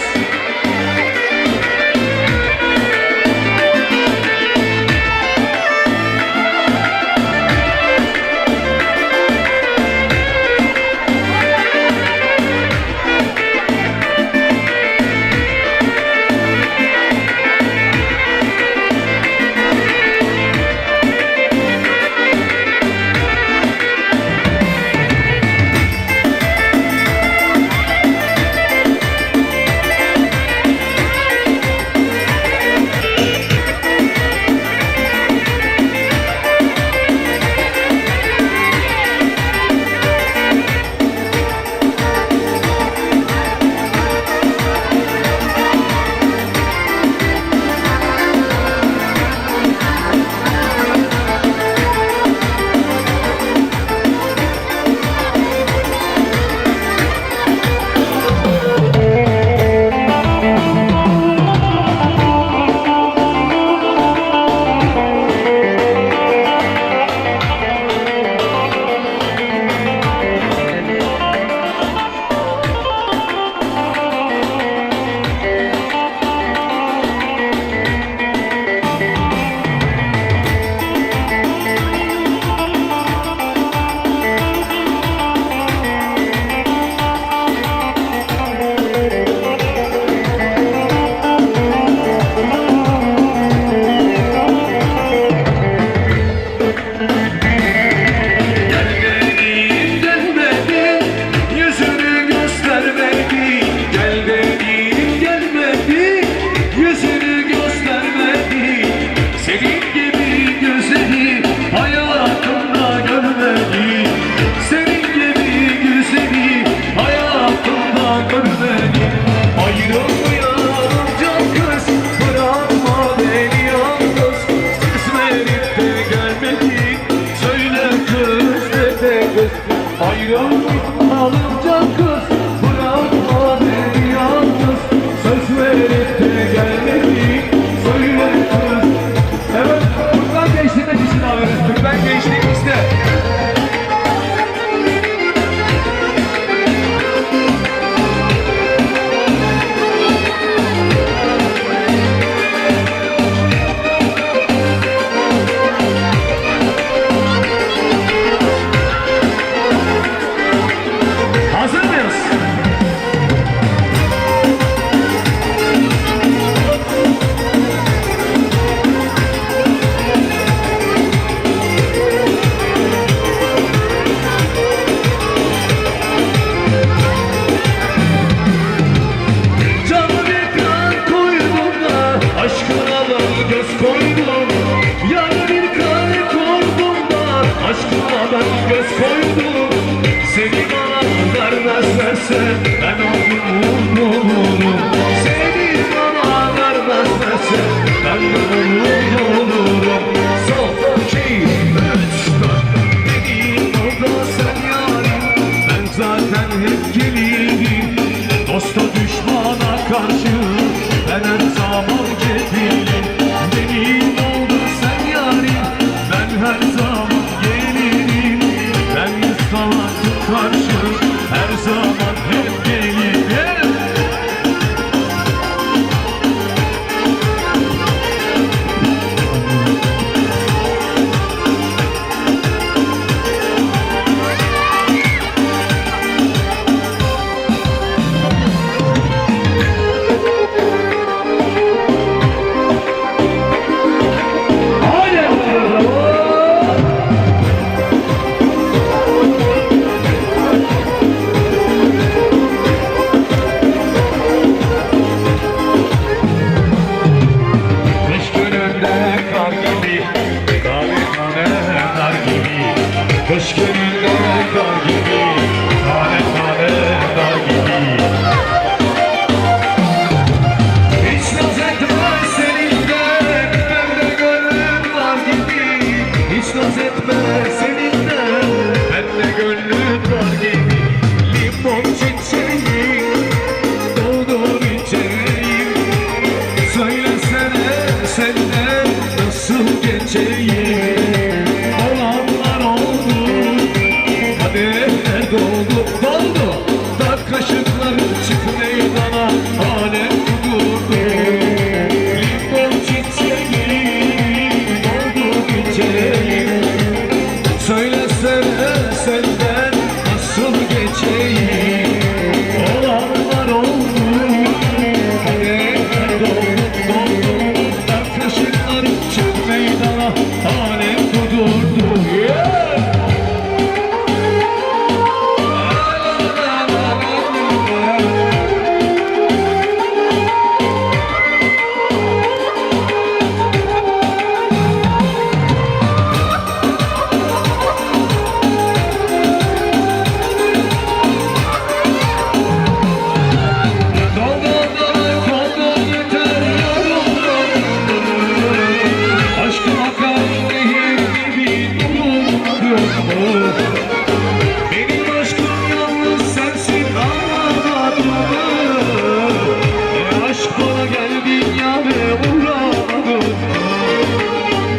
senden nasıl geçeyim? Olanlar oldu, kadehler doldu, doldu. Da kaşıkları çık meydana, alem kudurdu. Limon çiçeği doldu geçeyim. Söylesene senden nasıl geçeyim? Olanlar oldu, kadehler doldu, doldu. Da kaşıkları çık meydana, alem kudurdu. Benim aşkım yalnız sensin anlamadın. Aşk bana geldin ya ve uğramadın.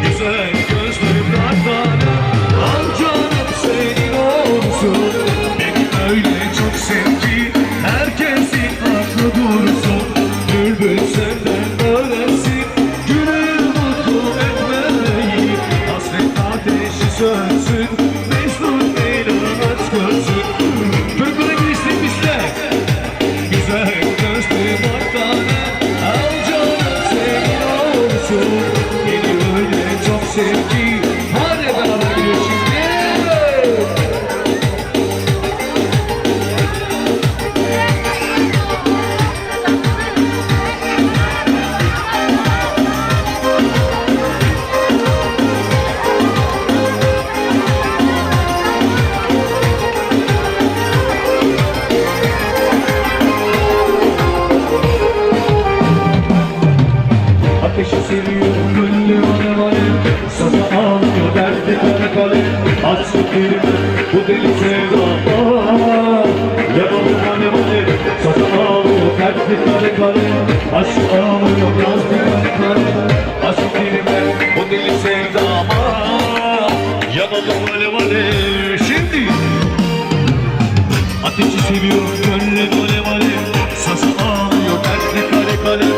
Güzel gözlüklerden al canım senin olsun. Beni öyle çok sevdi herkesin aklı dursun. Bülbül senden öğrensin gönül mutlu etmeyi. Hasret ateşi sönsün, Mecnun eğlenet görsün. Türküne giriştik bizde. Güzel gözlü baktane, al canım senin olsun. Beni öyle çok sevdi. Hadi beraber gidiyor şimdi. Ateşi seviyorum gönlüm alev alev. Sana ağlıyor derdi kare kare. Açsın dilime bu deli sevda. Yanalım alev alev. Sana ağlıyor derdi kare kare. Aşk ağlıyor yaz dilime kare. Açsın dilime bu deli sevda. Yanalım alev alev. Şimdi ateşi seviyorum gönlüm alev alev. Sasa ağlıyor derdi kare kare.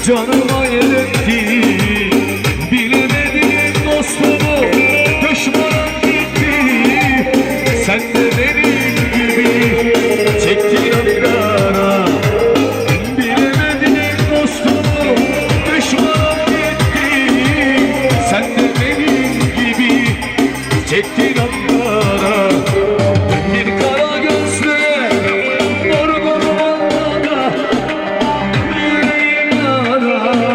Canıma yeretti, bilemedim dostumu, düşmanım gitti. Sen de benim gibi çektin aklına. Bilemedim dostumu, düşmanım gitti. Sen de benim gibi çektin aklına. Bir kara gözlüye, mor mor anlada, yüreğim yara.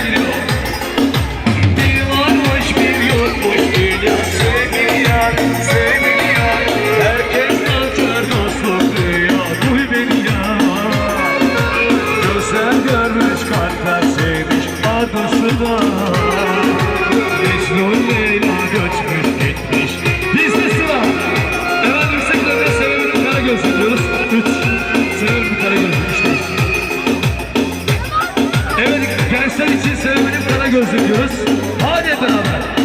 gidiyor. Bir varmış bir yokmuş dünya. Sevgili yar, sevgili yar. Herkes nankör dostluk diyor. Duy beni yar. Gözler görmüş, kalpler sevmiş. Adısı da Mecnun Leyla göçmüş gitmiş. Bizde sıra. Efendim sektörde severim kara gözlü diyoruz. 3. Severim kara gözlü işte. Evet, gençler için severim kara gözlü diyoruz. Hadi hep beraber.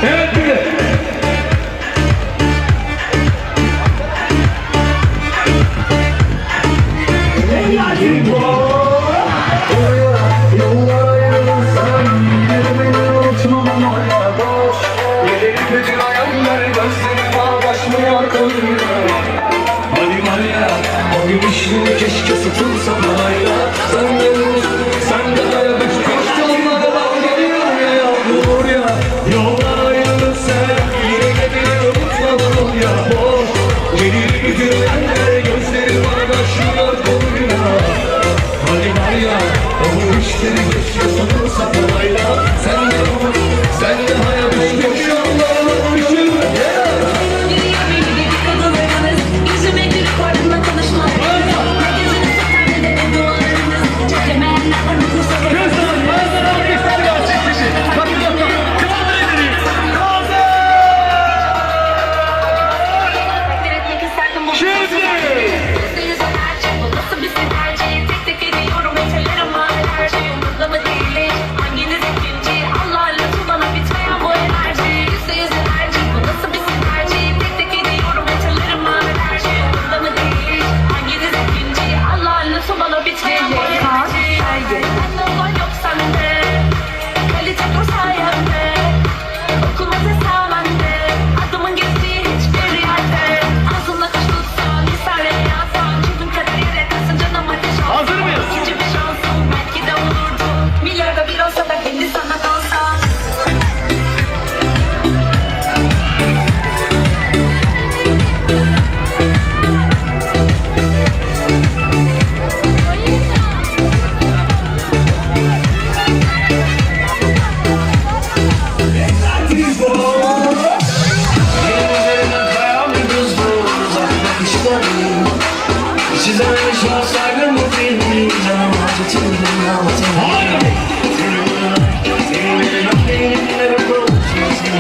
Evet bir de. Yollar ayrılırsan bir beni unutmam hala boş. Gelir kötü hayaller gözlerim bağdaşmıyor koyuyor. Hadi var ya o gümüşlü keşke satılsa parayla. Sen de hayal üç koştu onlara bak geliyor ya yağmur ya. Yollar ayrılırsa yine de beni unutmam ya boş. Gelir kötü hayaller gözlerim bağdaşmıyor koyuyor. Hadi var ya o işleri geçiyor sanırsa parayla. Sen de hayat düşmüş onlara düşün. Yürüyor gibi kadınlarınız, yüzüme gülüp ardından konuşmak. Ne gözünüz tutar ne de dualarınız. Çekemeyenler unutursa takdir etmek isterdim bu. %100 enerji, bu nasıl bir sinerji? Tek tek ediyorum eserlerim var enerji. Umurumda mı değil, hanginiz ikinci? Allah lütfu bana bitmeyen bu enerji. %100 enerji, bu nasıl bir sinerji? Tek tek ediyorum eserlerim var enerji. Umurumda mı değil, hanginiz ikinci? Allah lütfu bana bitmeyen bu enerji. Bende olan yok sende, kalite dur sayemde. Okulmaz hesabende, adımın geçtiği hiçbir yerde. Ağzımla kuş tutsan, hisarle yazsan. Çizim kadar yere kalsın canım ateş olsun. Hazır mıyız? İkinci bir şansım belki de olurdu. Milyarda bir olsa da kendi sana kalsa. Çizilmiş var saygın bu filmi. Canım acıtıldım anlatamadım. Senin benim öptüğümle bir konuşmasın.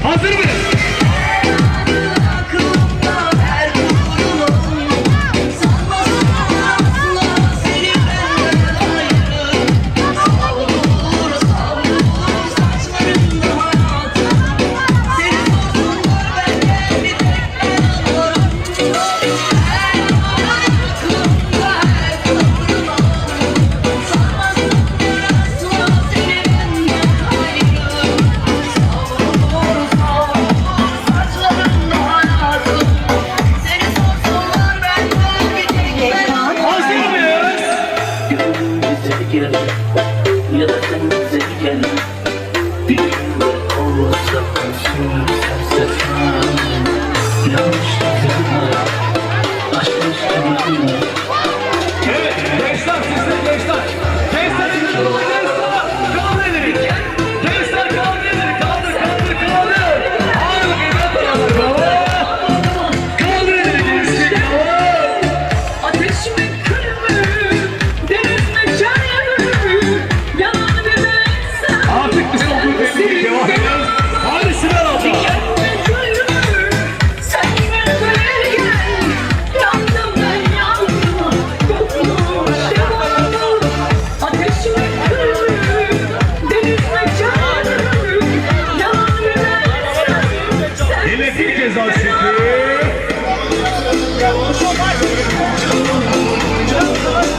Hazır mıyız? Ya da sen bize gel. Bir gün olursa olsun sersefem. Yanlış düzenler, aşk üstüne. Evet, gençler sizde gençler. Gençler elini dolu gençler. Kaldır elini. Gençler kaldır elini. Kaldır. Haydi bakayım. Bravo. Kaldır elini gençlik. Ateş mi kül mü? Deniz mi çay mı? Yalan bir benzer. Artık bizim okul belli. Devam ediyoruz. Hadi Sibel abla. Sen mi böyle gel? Yandım ben yandım. Kokmuş devam. Ateş mi kül mü? Deniz mi çay mı? Yalan bir benzer. Yine bir kez daha şekli.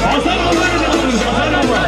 Hasan ablanı da alırız. Hasan abla.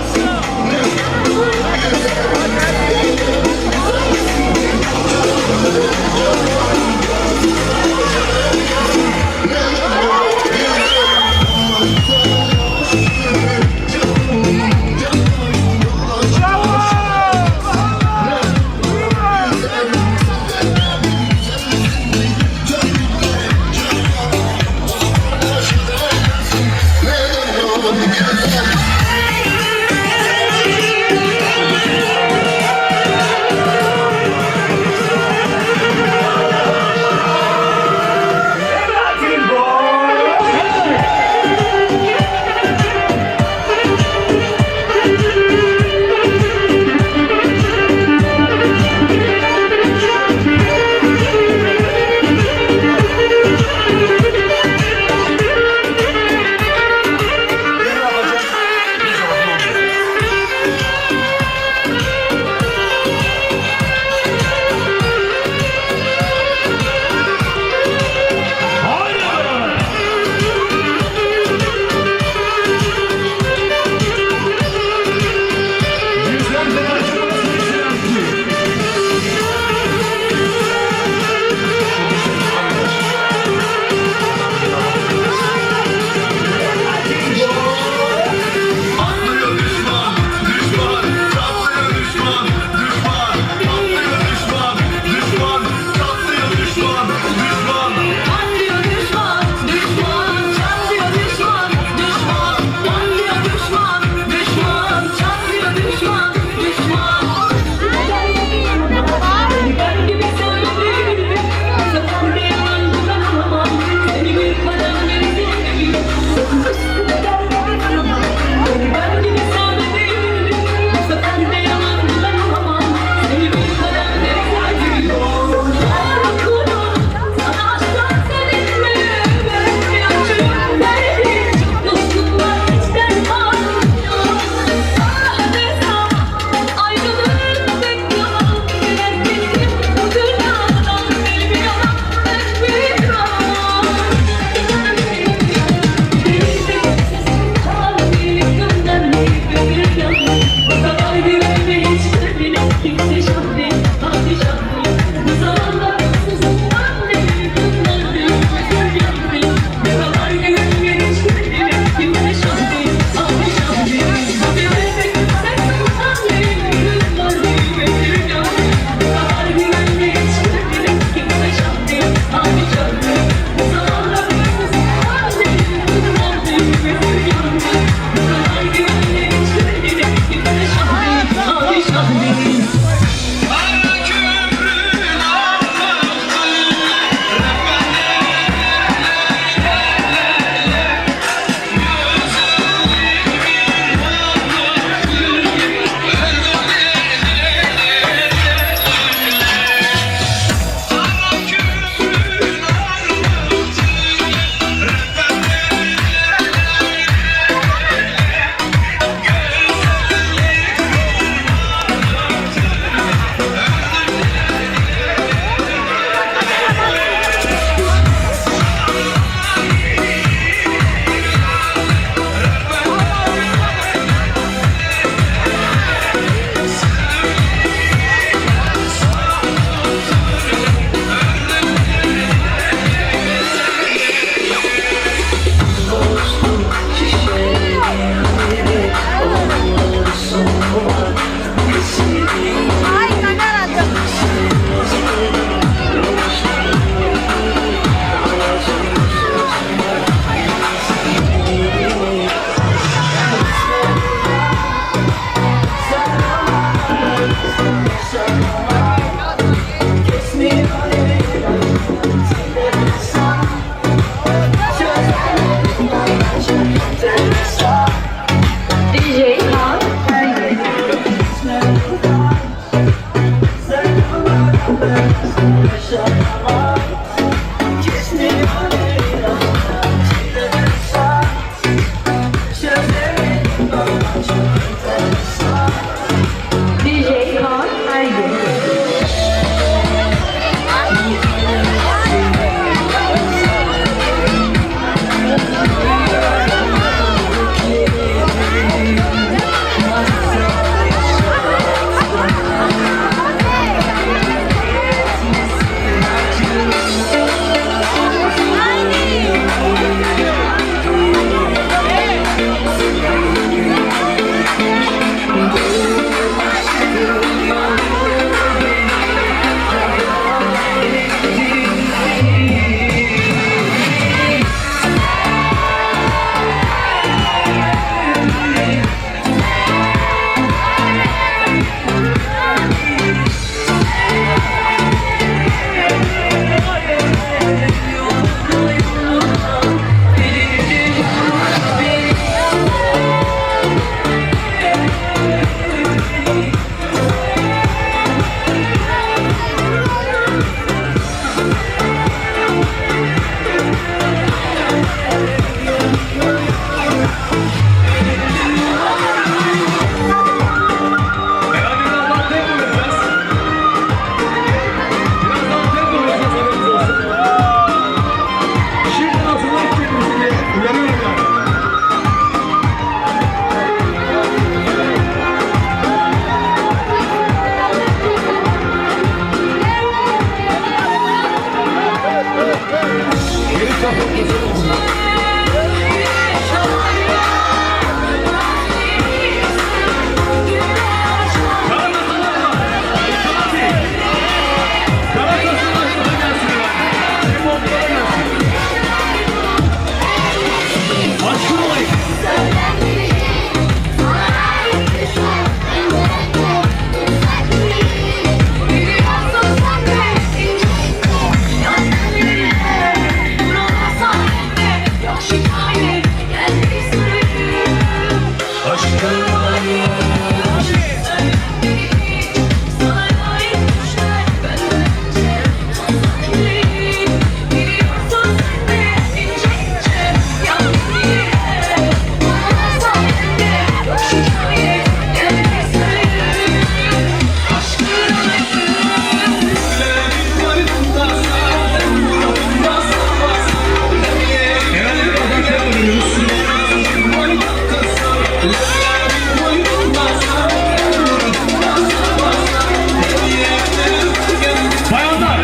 Bayanlar,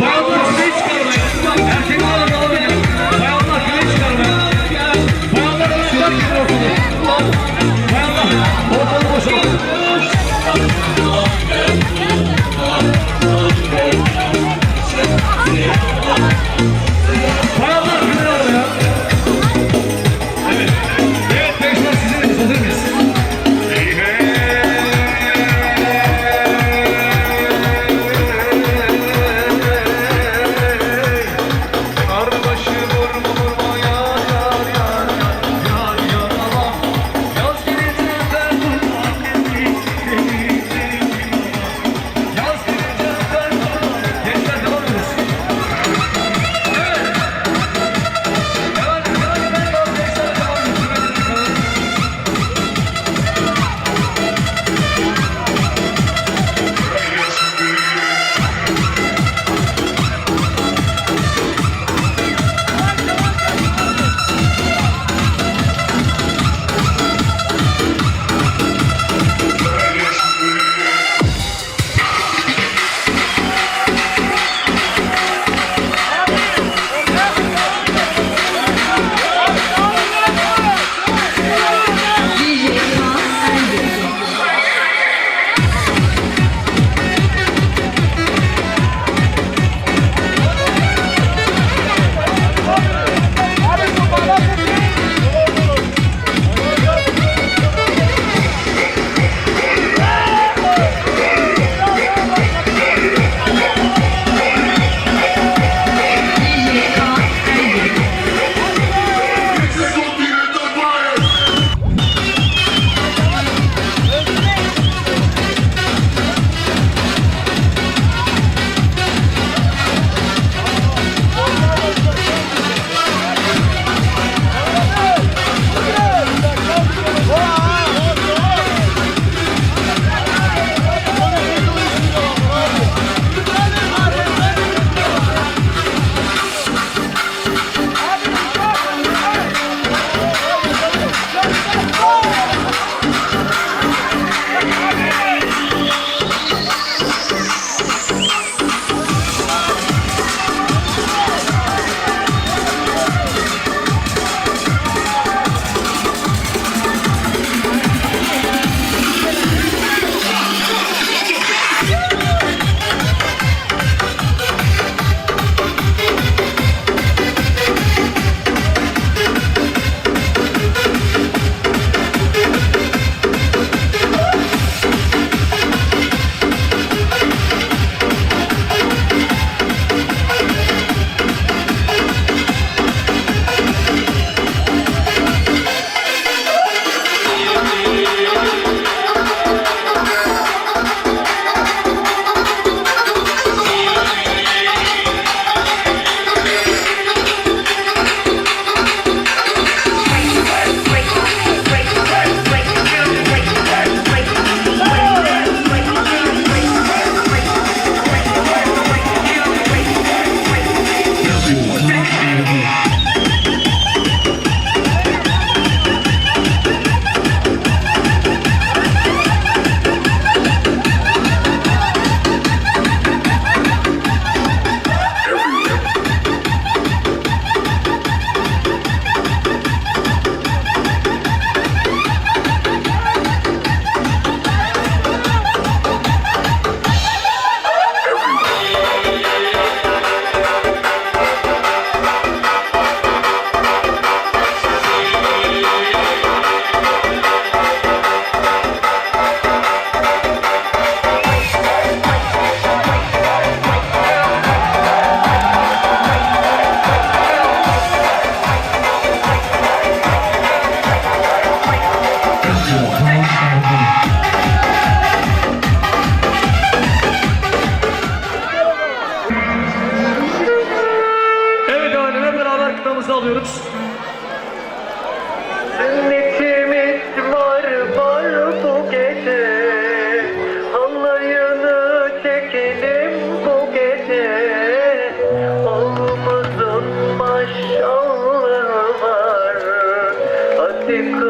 bayanlar güneş çıkarmayın. Erkekler de olabilir. Bayanlar güneş çıkarmayın. Bayanlar öğretmen gibi ortada. Bayanlar, ortalığı boşaltın. Bayanlar güneş oraya. Evet, evet gençler sizin hazır mıyız?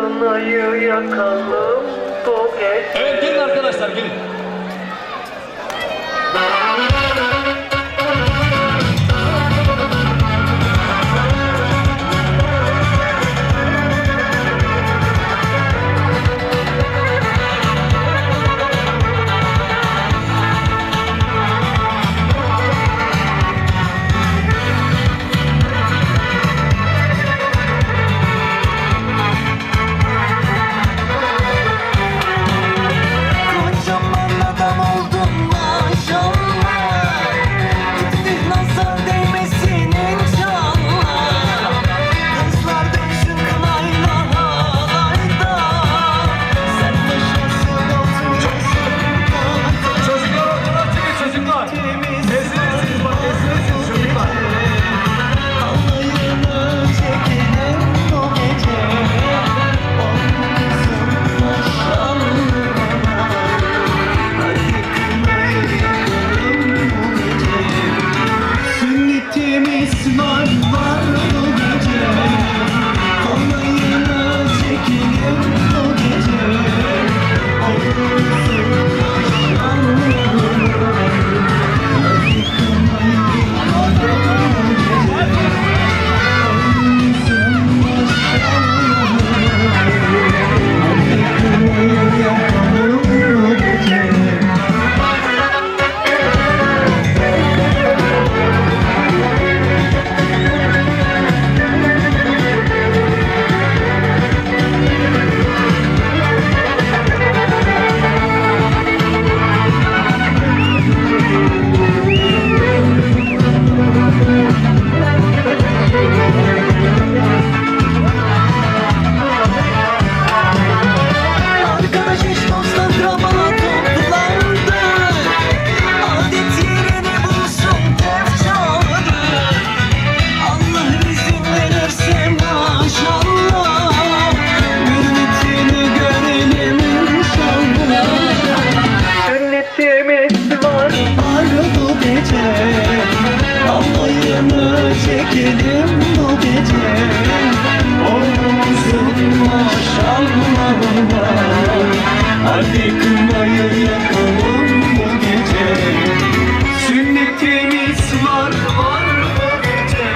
kınayı yakalım bu gece. Evet gelin arkadaşlar gelin. Kocaman adam oldun maşallah. Gittin nazar değmesin inşallah. Kızlar dönsün kınayla halayda. Sen başkasın oturuyorsun. Çocuklar ortadan çıkın çocuklar. Ezilesiniz bak ezilesiniz çocuklar. Alayını çekelim bu gece. Olmuşsun maşallah. Hadi kınayı yakalım bu gece. Sünnetimiz var bu gece. Alayını çekelim bu gece. Olmuşsun arkadaş eş dost akraba toplandı. Adet yerini bulsun tefçaları. Allah izin verirse maşallah. Hürmetini görelim inşallah. Sünnetimiz var bu gece. Alayını çekelim bu gece. Olsun maşallah. Hadi kınayı yakalım bu gece. Sünnetimiz var bu gece.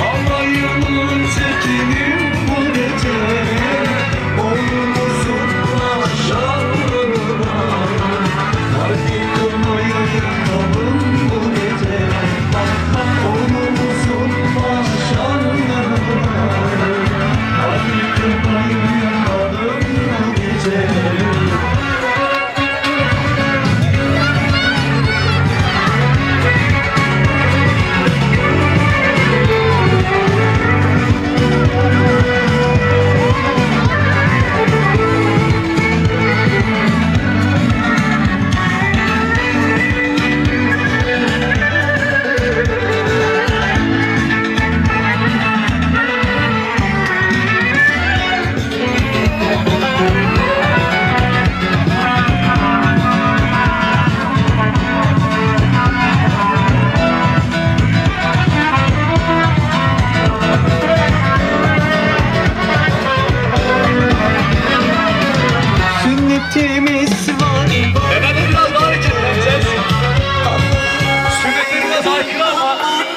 Alayını çekelim bu gece. Olsun maşallah. Hadi kınayı yakalım bu gece. Olsun maşallah. Hadi kınayı yakalım bu gece. Sünnetimiz var. Efendim biraz daha içelim. Sünnetleri biraz aykırı ama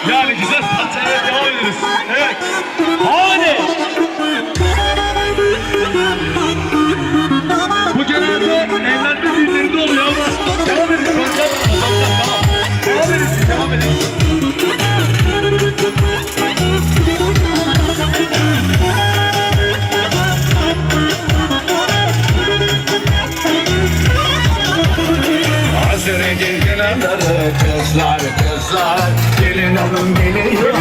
yani güzel parçaya devam ederiz. Evet. Hadi. Bu genelde evlenme düğünlerinde oluyor ama devam edin. Tamam. Devam edin siz devam edin. Hazır edin kenarları kızlar kızlar. Gelin hanım geliyor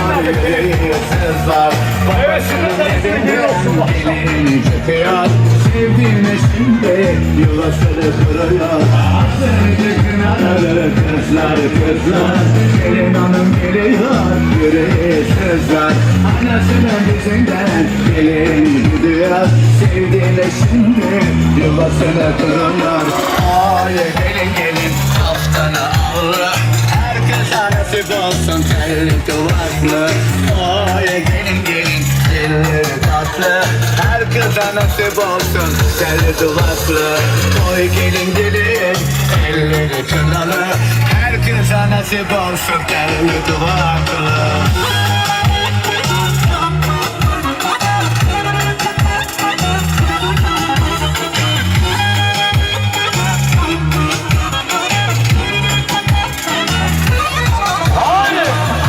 kızlar. Babasının evinden gelin çıkıyor. Sevdiğine şimdi yuvasını kuruyor. Hazır edin kenarları kızlar kızlar. Gelin hanım geliyor yüreği kızlar. Anasının yüzünden gelin gidiyor. Sevdiğine şimdi yuvasını kuruyor. Ay gelin kaftanı al. Herkes nasip olsun telli duvaklı. Ay gelin dilleri tatlı. Her kıza nasip olsun telli duvaklı. Oy gelin gelin elleri kınalı. Her kıza nasip olsun telli duvaklı.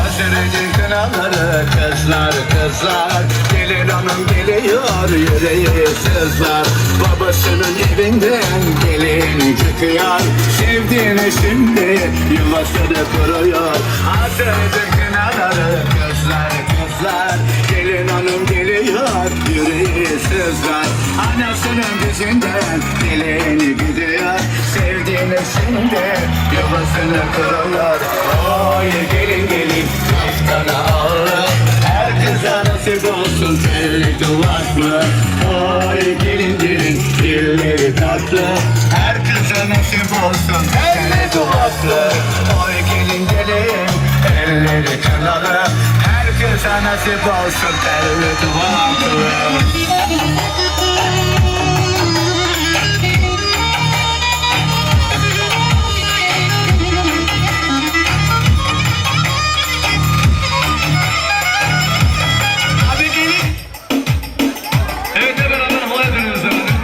Hasretin kınaları kızlar kızlar. Gelin hanım geliyor yüreği sızlar. Babasının evinden gelin çıkıyor. Sevdiğini şimdi yuvasını kuruyor. Hasretin kınaları kızlar kızlar. Gelin hanım geliyor yüreği sızlar. Anasının dizinden gelini gidiyor. Sevdiğini şimdi yuvasını kuruyor. Oy gelin gelin kaftana ağır. Her kıza nasip olsun telli duvaklı. Oy gelin gelin dilleri tatlı. Her kıza nasip olsun telli duvaklı. Oy gelin gelin elleri kınalı. Her kıza nasip olsun telli duvaklı. Evet hep beraber havaya dönüyoruz efendim.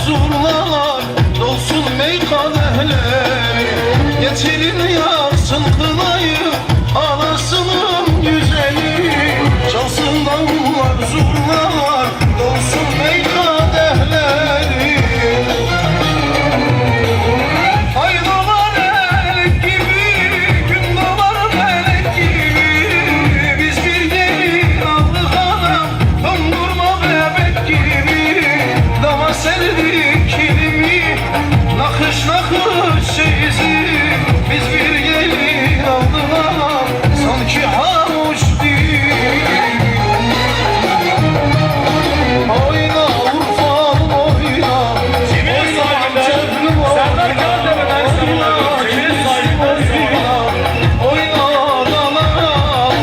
zurnalar, dolsun meyhanehler. Getirin yaksın kınayı, anasının güzeli. Çalsın davullar, zurnalar, dolsun meyhanehler. Ay dolar elek gibi, gün dolar melek gibi. Biz bir gelin aldık anam, dondurma bebek gibi. Dama serdik kilimi, nakış nakış çeyizi. Biz bir gelin aldık anam, sanki havuç değil. Oyna Urfa'm oyna, oyna Cebrim oyna, oyna dalaram,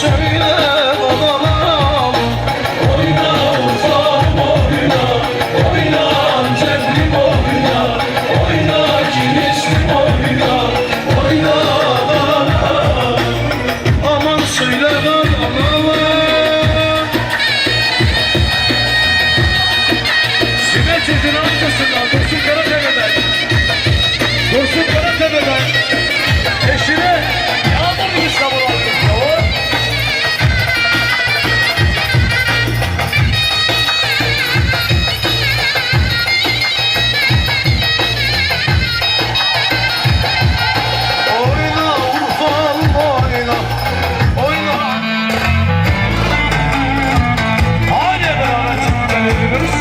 söyle dalaram. Oyna Urfa'm oyna, oyna Cebrim oyna, oyna Kilis'im oyna, oyna dalaram. Aman söyle dalaram. Simetriz'in amcasından Dursun Karatepe'den. Dursun Karatepe'den. Eşine yağmur gibi sabır almış ya o. Oyna Urfa'm oyna, oyna. Hadi beraber çıktık ediyoruz.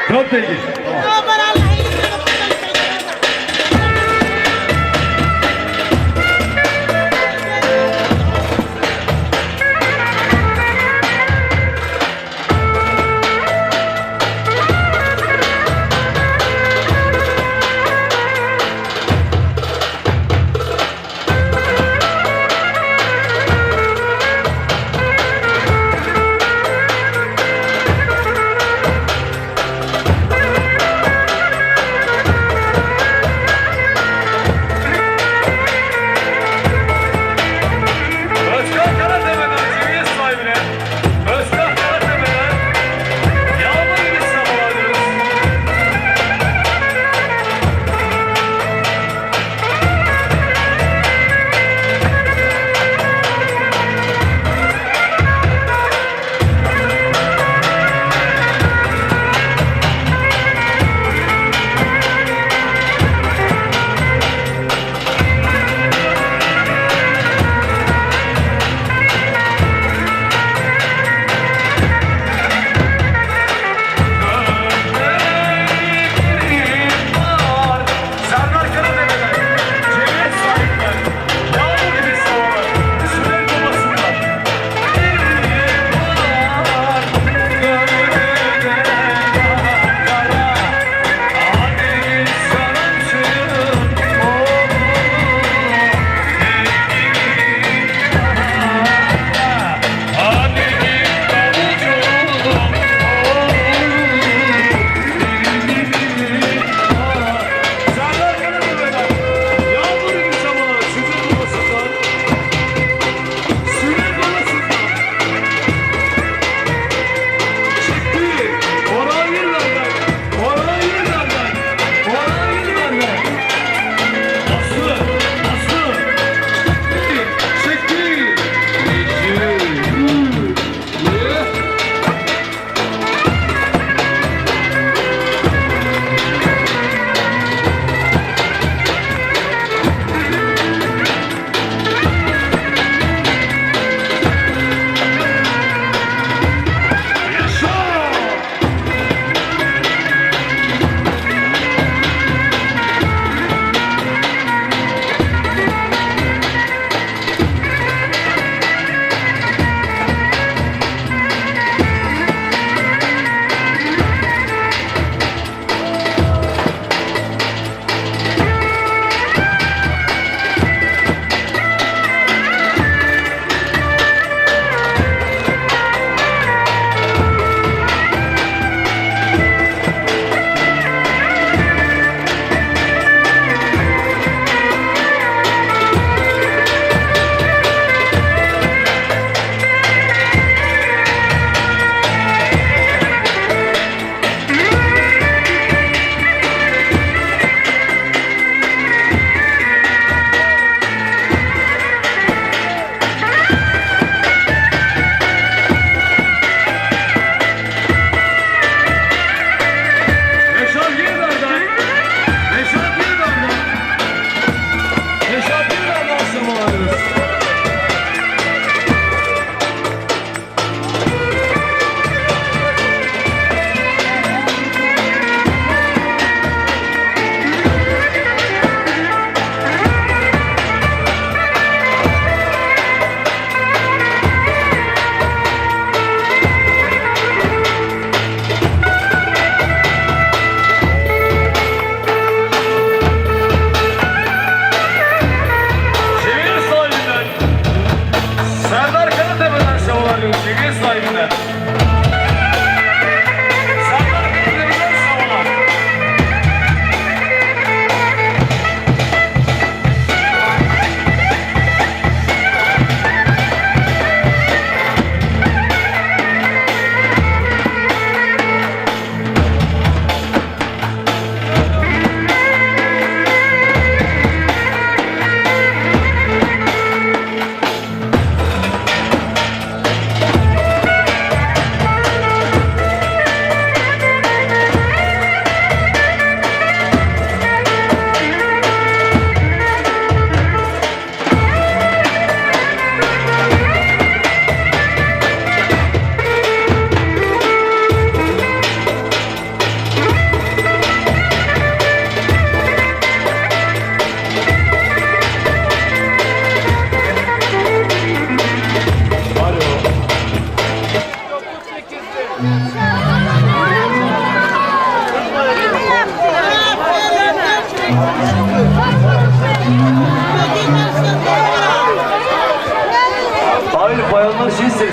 Çok da ilginç.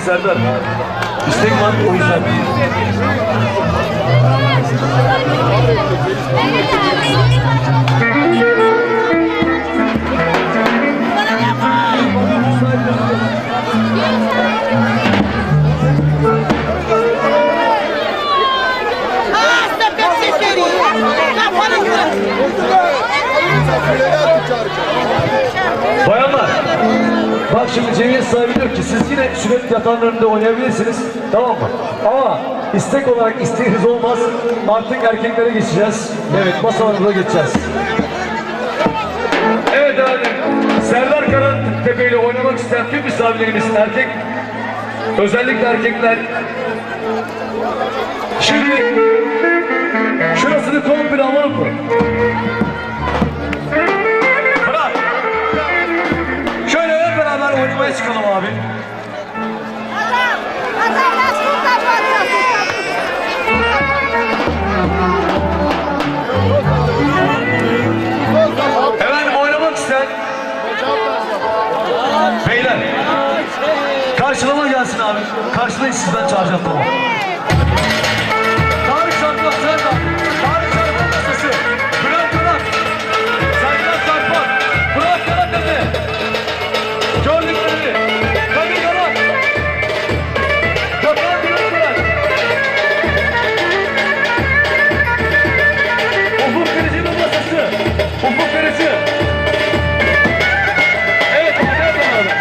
Serdar. İstek var o yüzden. Bayanlar, bak şimdi cemiyet sahibi diyor ki siz yine sürekli yatağın önünde oynayabilirsiniz, tamam mı? Ama istek olarak isteğiniz olmaz, artık erkeklere geçeceğiz. Evet, masalarımıza geçeceğiz. Evet efendim, Serdar Karatepe ile oynamak isteyen tüm misafirlerimiz erkek, özellikle erkekler. Şimdi şurasını komple alalım mı? Bırak! Şöyle hep beraber oynamaya çıkalım abi. Efendim oynamak isteyen beyler karşılama gelsin abi. Karşılayın siz, ben çağıracağım, tamam. Tarık Şarkman Serdar. Tarık Şarkman masası. Bülent Karak. Serdar Şarkman. Bülent Karatepe. Gördükleri. Kadir Karak. Gökhan Gülüntüler. Ufuk Verici'nin masası. Ufuk Verici. Evet, oynayalım abi.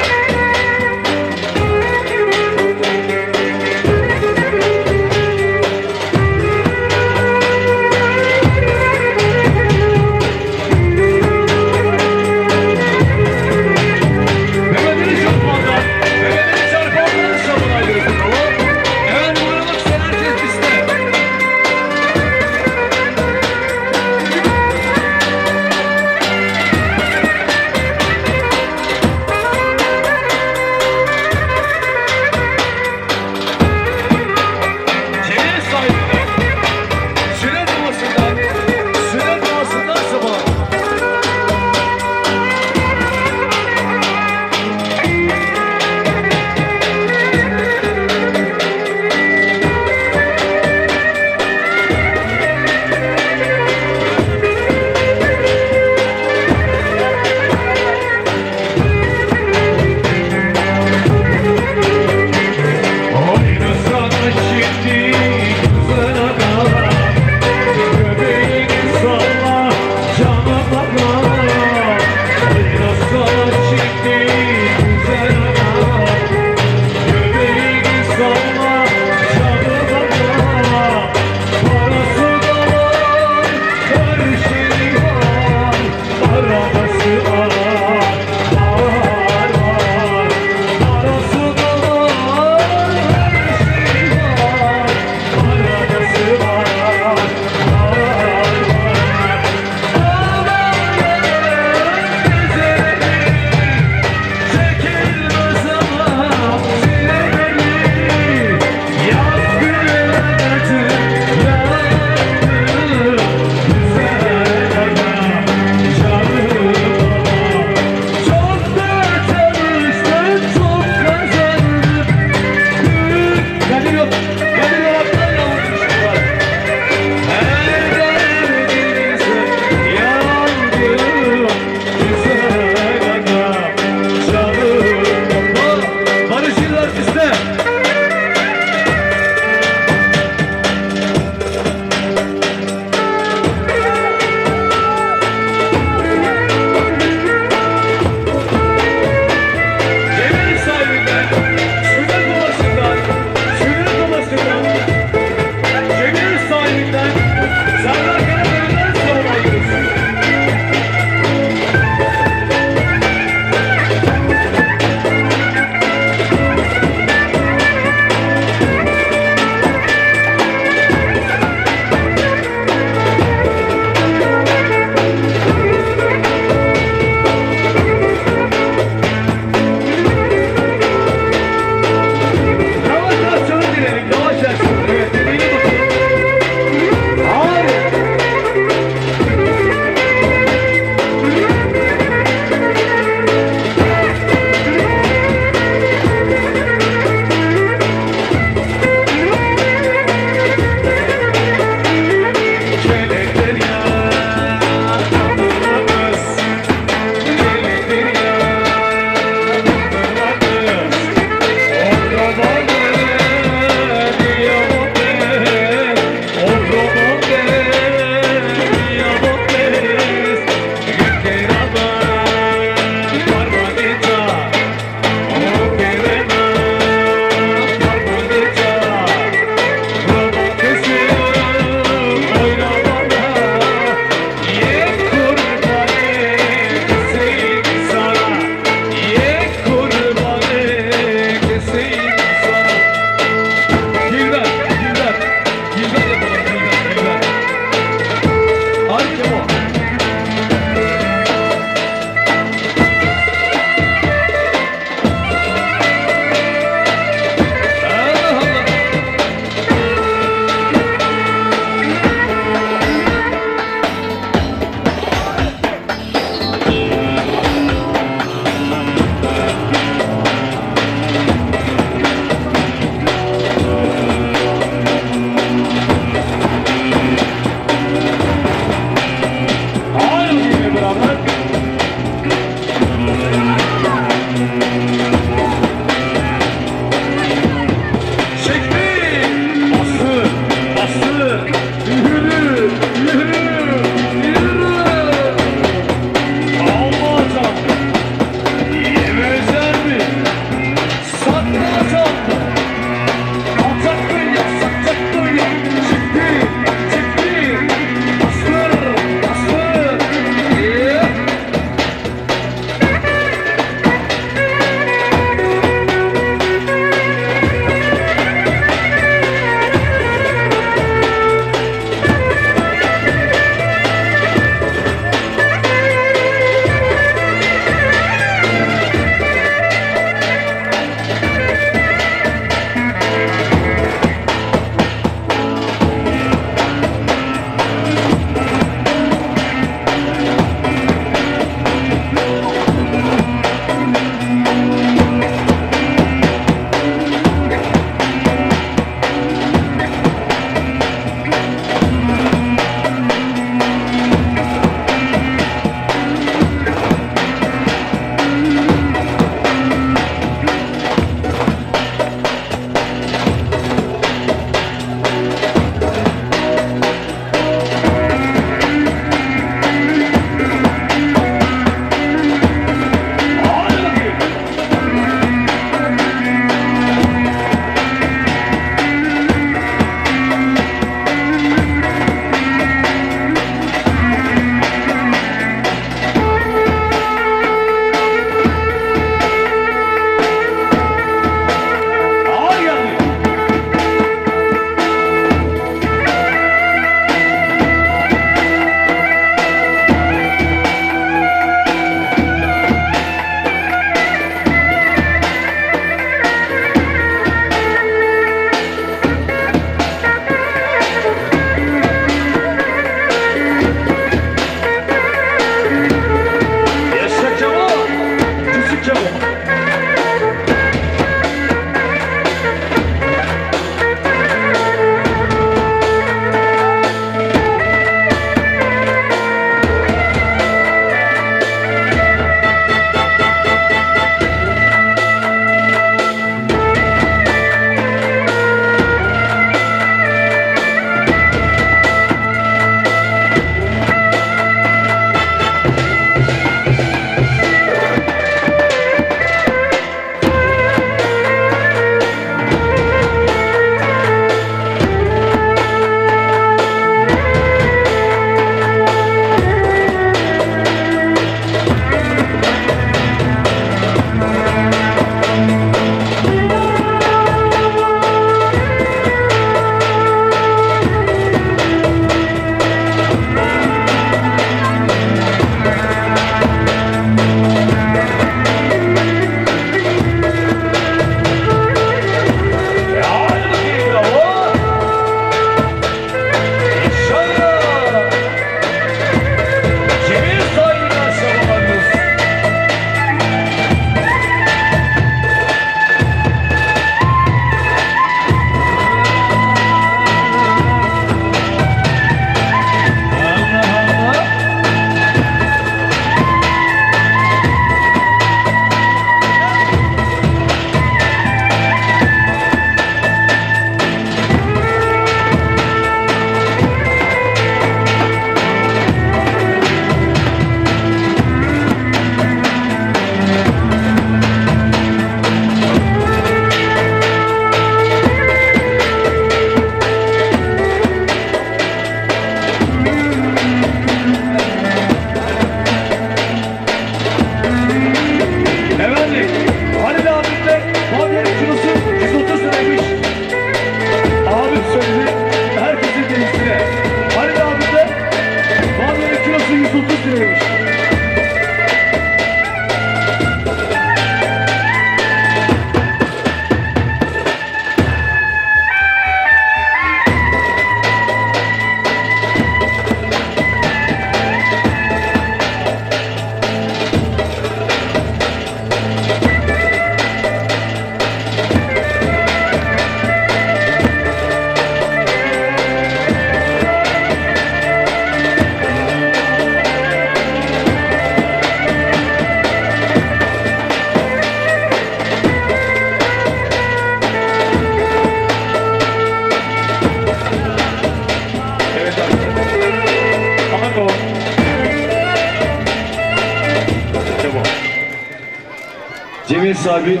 cemiyet sahibi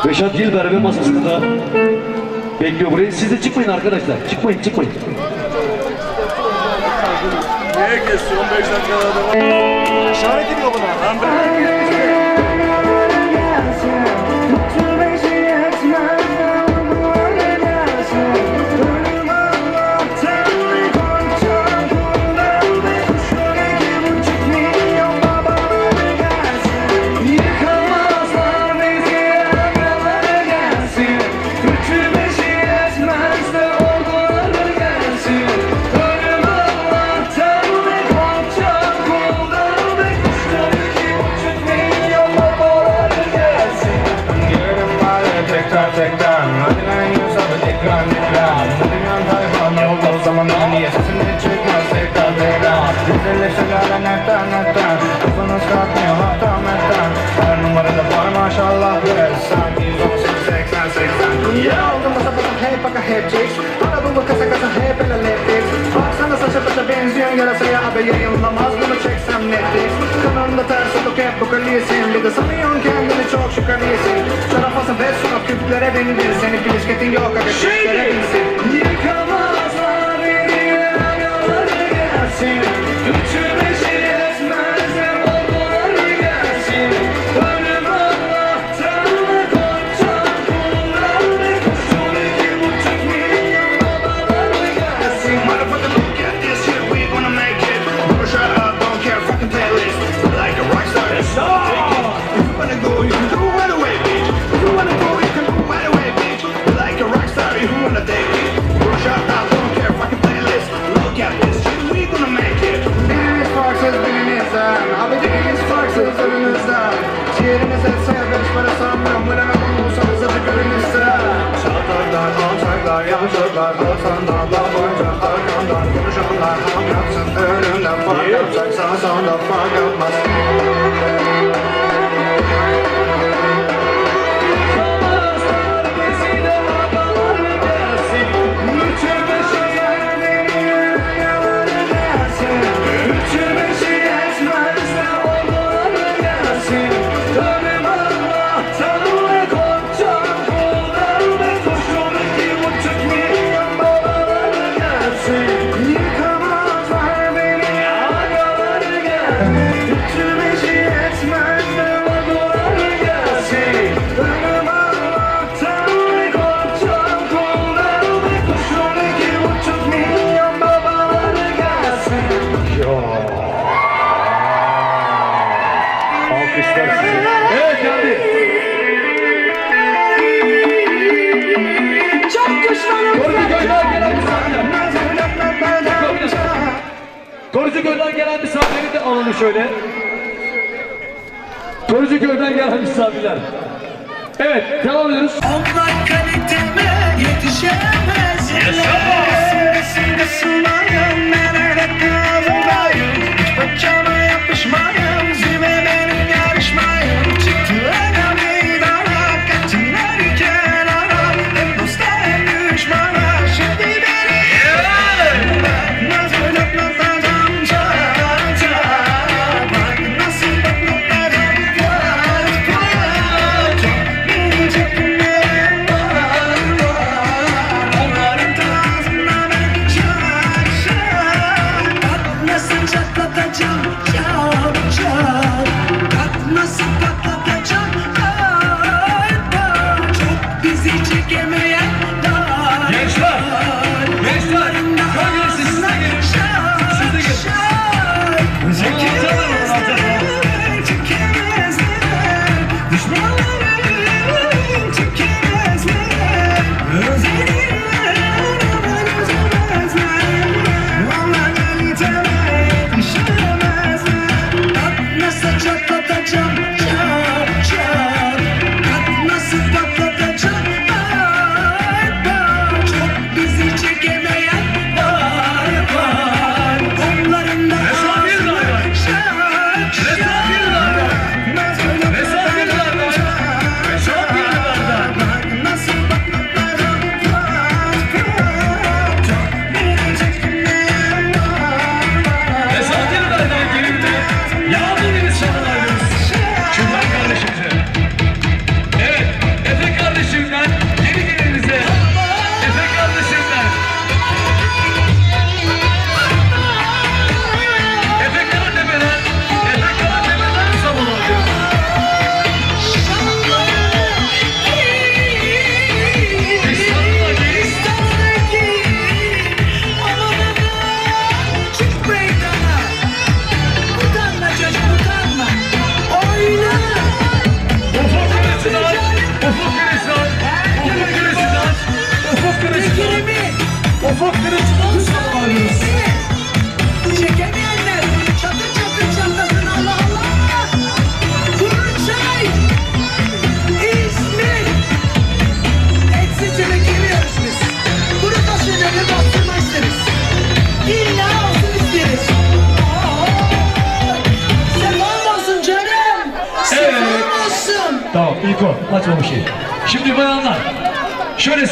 Reşat Yılber ve masasında bekliyor burayı. Siz de çıkmayın arkadaşlar. Çıkmayın. Niye kesiyor? 15 dakikada devam. İşaret ediyor buna. Tekrar hadi lan Yusuf'u tekrar Hadi tayfam yolda o zaman niye sesini çıkmaz tekrar Güzelle şagala netten Kafanız kalkmıyor haftametten Her numarada var maşallah biraz sanki 118-80 Ya aldım masa basam hep baka hep jigs Bana bu kasa hep ele leptiks Baksana saça başa benziyorsun yarasaya abi yayınlamaz bunu çeksem Netflix Kanalında ters olduk hep bu kaliyesin Bir de sanıyorsun kendini çok şüphelisin Tarafasın ve sonra küplere bindir Senin bilisketin yok aga küplere binsin Yıkamazlar beni agaları gelsin Üçü beşi ezmezler olmaları gelsin Ölüm Allah'tan ve korktan kullar ve kuşun 2,5 milyon babaları gelsin Motherfucker look at this shit we gonna make it Never shut up don't care fucking playlist Like a rockstar let's go If you wanna go you can go right away bitch If you wanna go you can go right away bitch Like a rockstar you wanna take it Never shut up don't care fucking playlist Look at this shit we gonna make it Biriniz farksız birinizden Abi biriniz farksız önünüzden Şiirinize sevmiş para sanmıyorum Bırak bulursanız acı görünürsen Çatarlar, alçaklar, yavşaklar Korsanlarla boyunca arkamdan Konuşanlar ham yapsın önümden fark yapacak Sağ sonda fark yapmaz Alkışlar size. Evet geldi. Korucuköy'den gelen misafirleri de alalım şöyle. Korucuköy'den gelen misafirler. Evet, devam ediyoruz. Onlar kaliteme yetişemezler Sınırsınayım ben öyle kavundayım Hiç bakana yapışmayım Zirve benim yarışmayım Çıktılar meydana Kaçınlar kenara Hem dost hem düşmana Şimdi beni Nasıl patlatacağım çat Bak nasıl patlatacağım pat Çok minicik günlerim var Sokakları bağırıyoruz. Çekemeyenler çatır çatır çatlasın Allah Allah. Kurçay, İzmir, Eksicil'e giriyoruz biz. Kuru taşıyla bastırma isteriz. İlla olsun isteriz. Selam olsun canım. Selam olsun. Tamam İlko açma bir şey. Şimdi bayanlar şöyle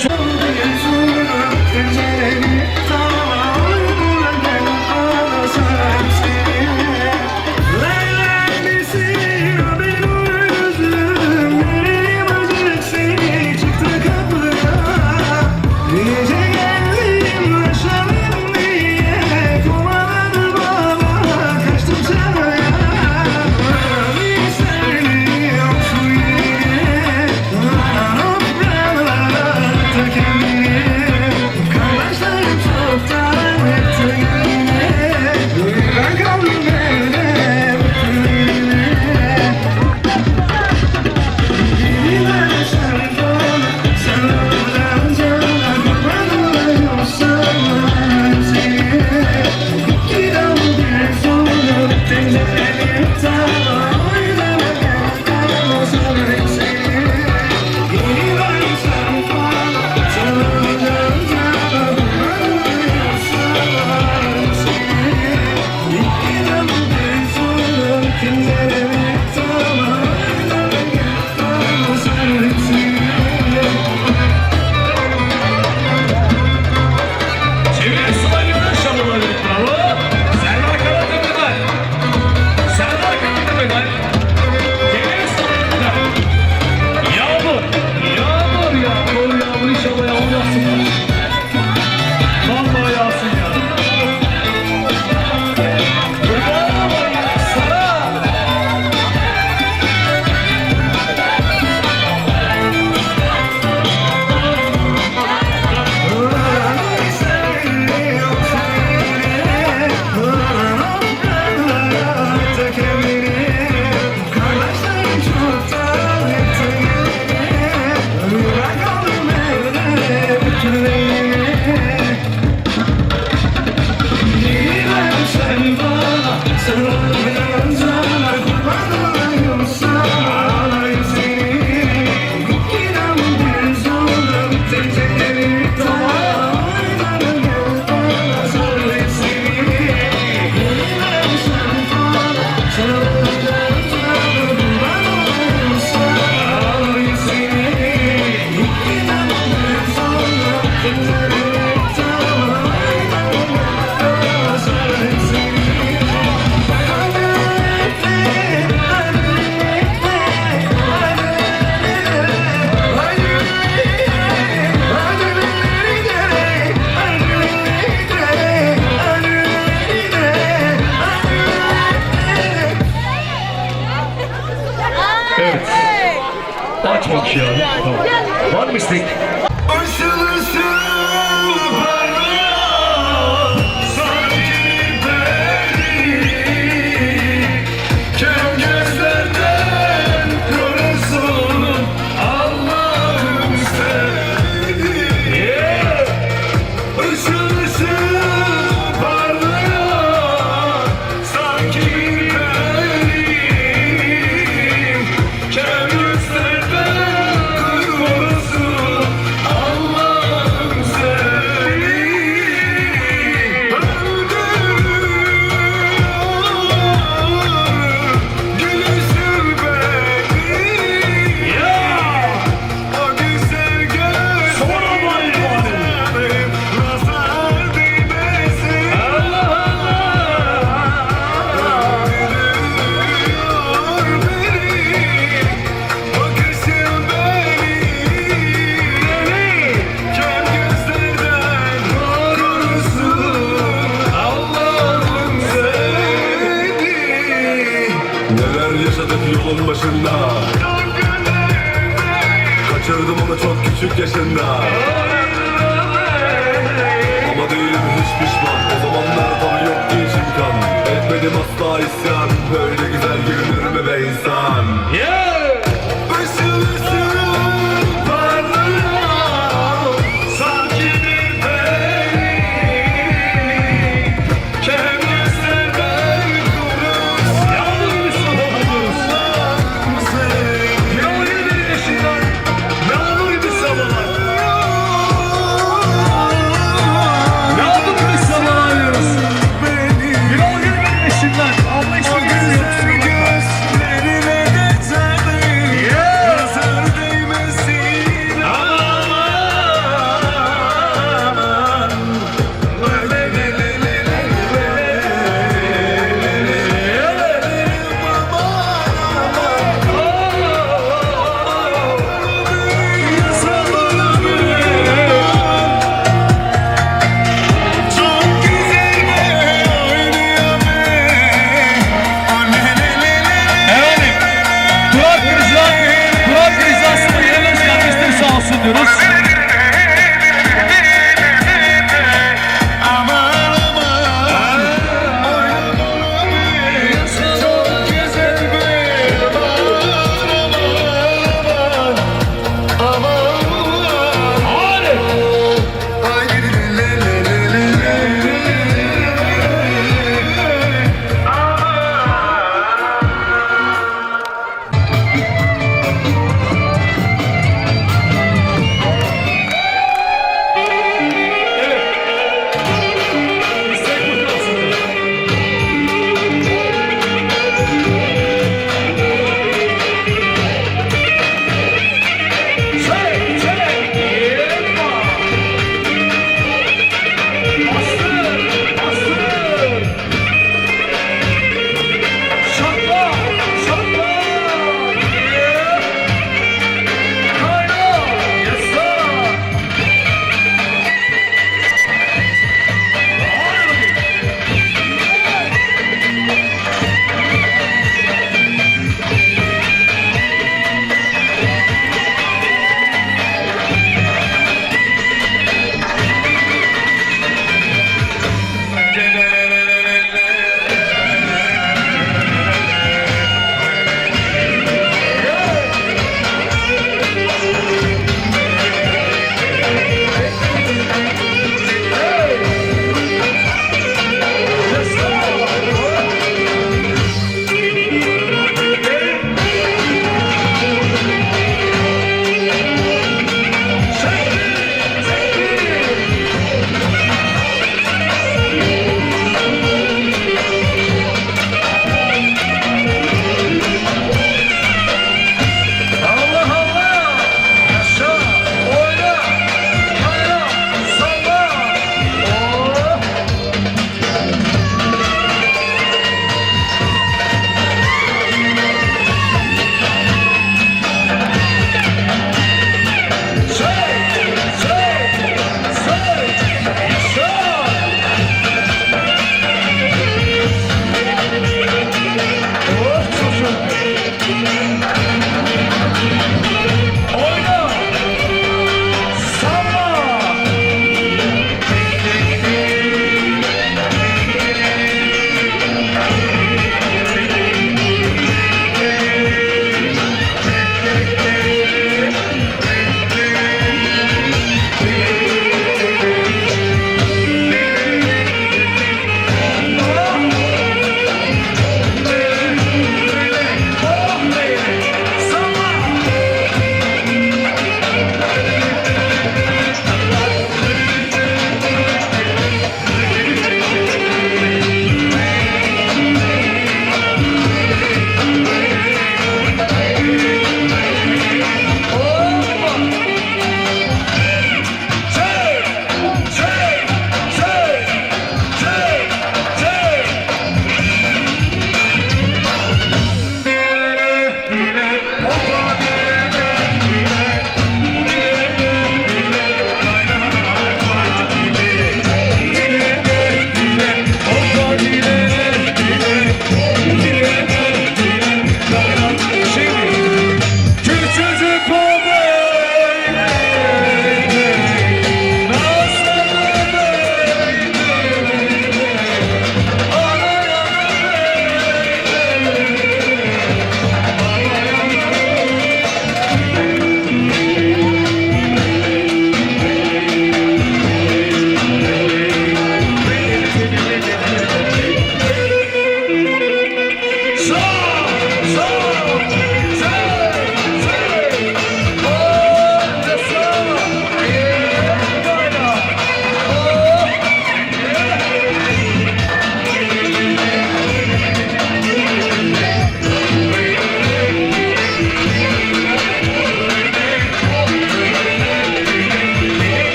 aç bak ya. Tamam. Var mı istek? Yolun başında kaçırdım onu çok küçük yaşında. Ama değilim hiç pişman. O zamanlar tabii yok hiç imkan. Etmedim asla isyan. Böyle güzel görünür mü be insan? Işıl parlıyor sanki bir peri. İstek kutlansın. Çek, çek, yırtma. Bastır, bastır. Şatla, şatla. Kayna, yasa.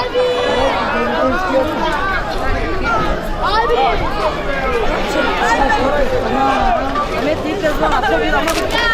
Abi. Ahmet ilk kez bana atıyor, bir ama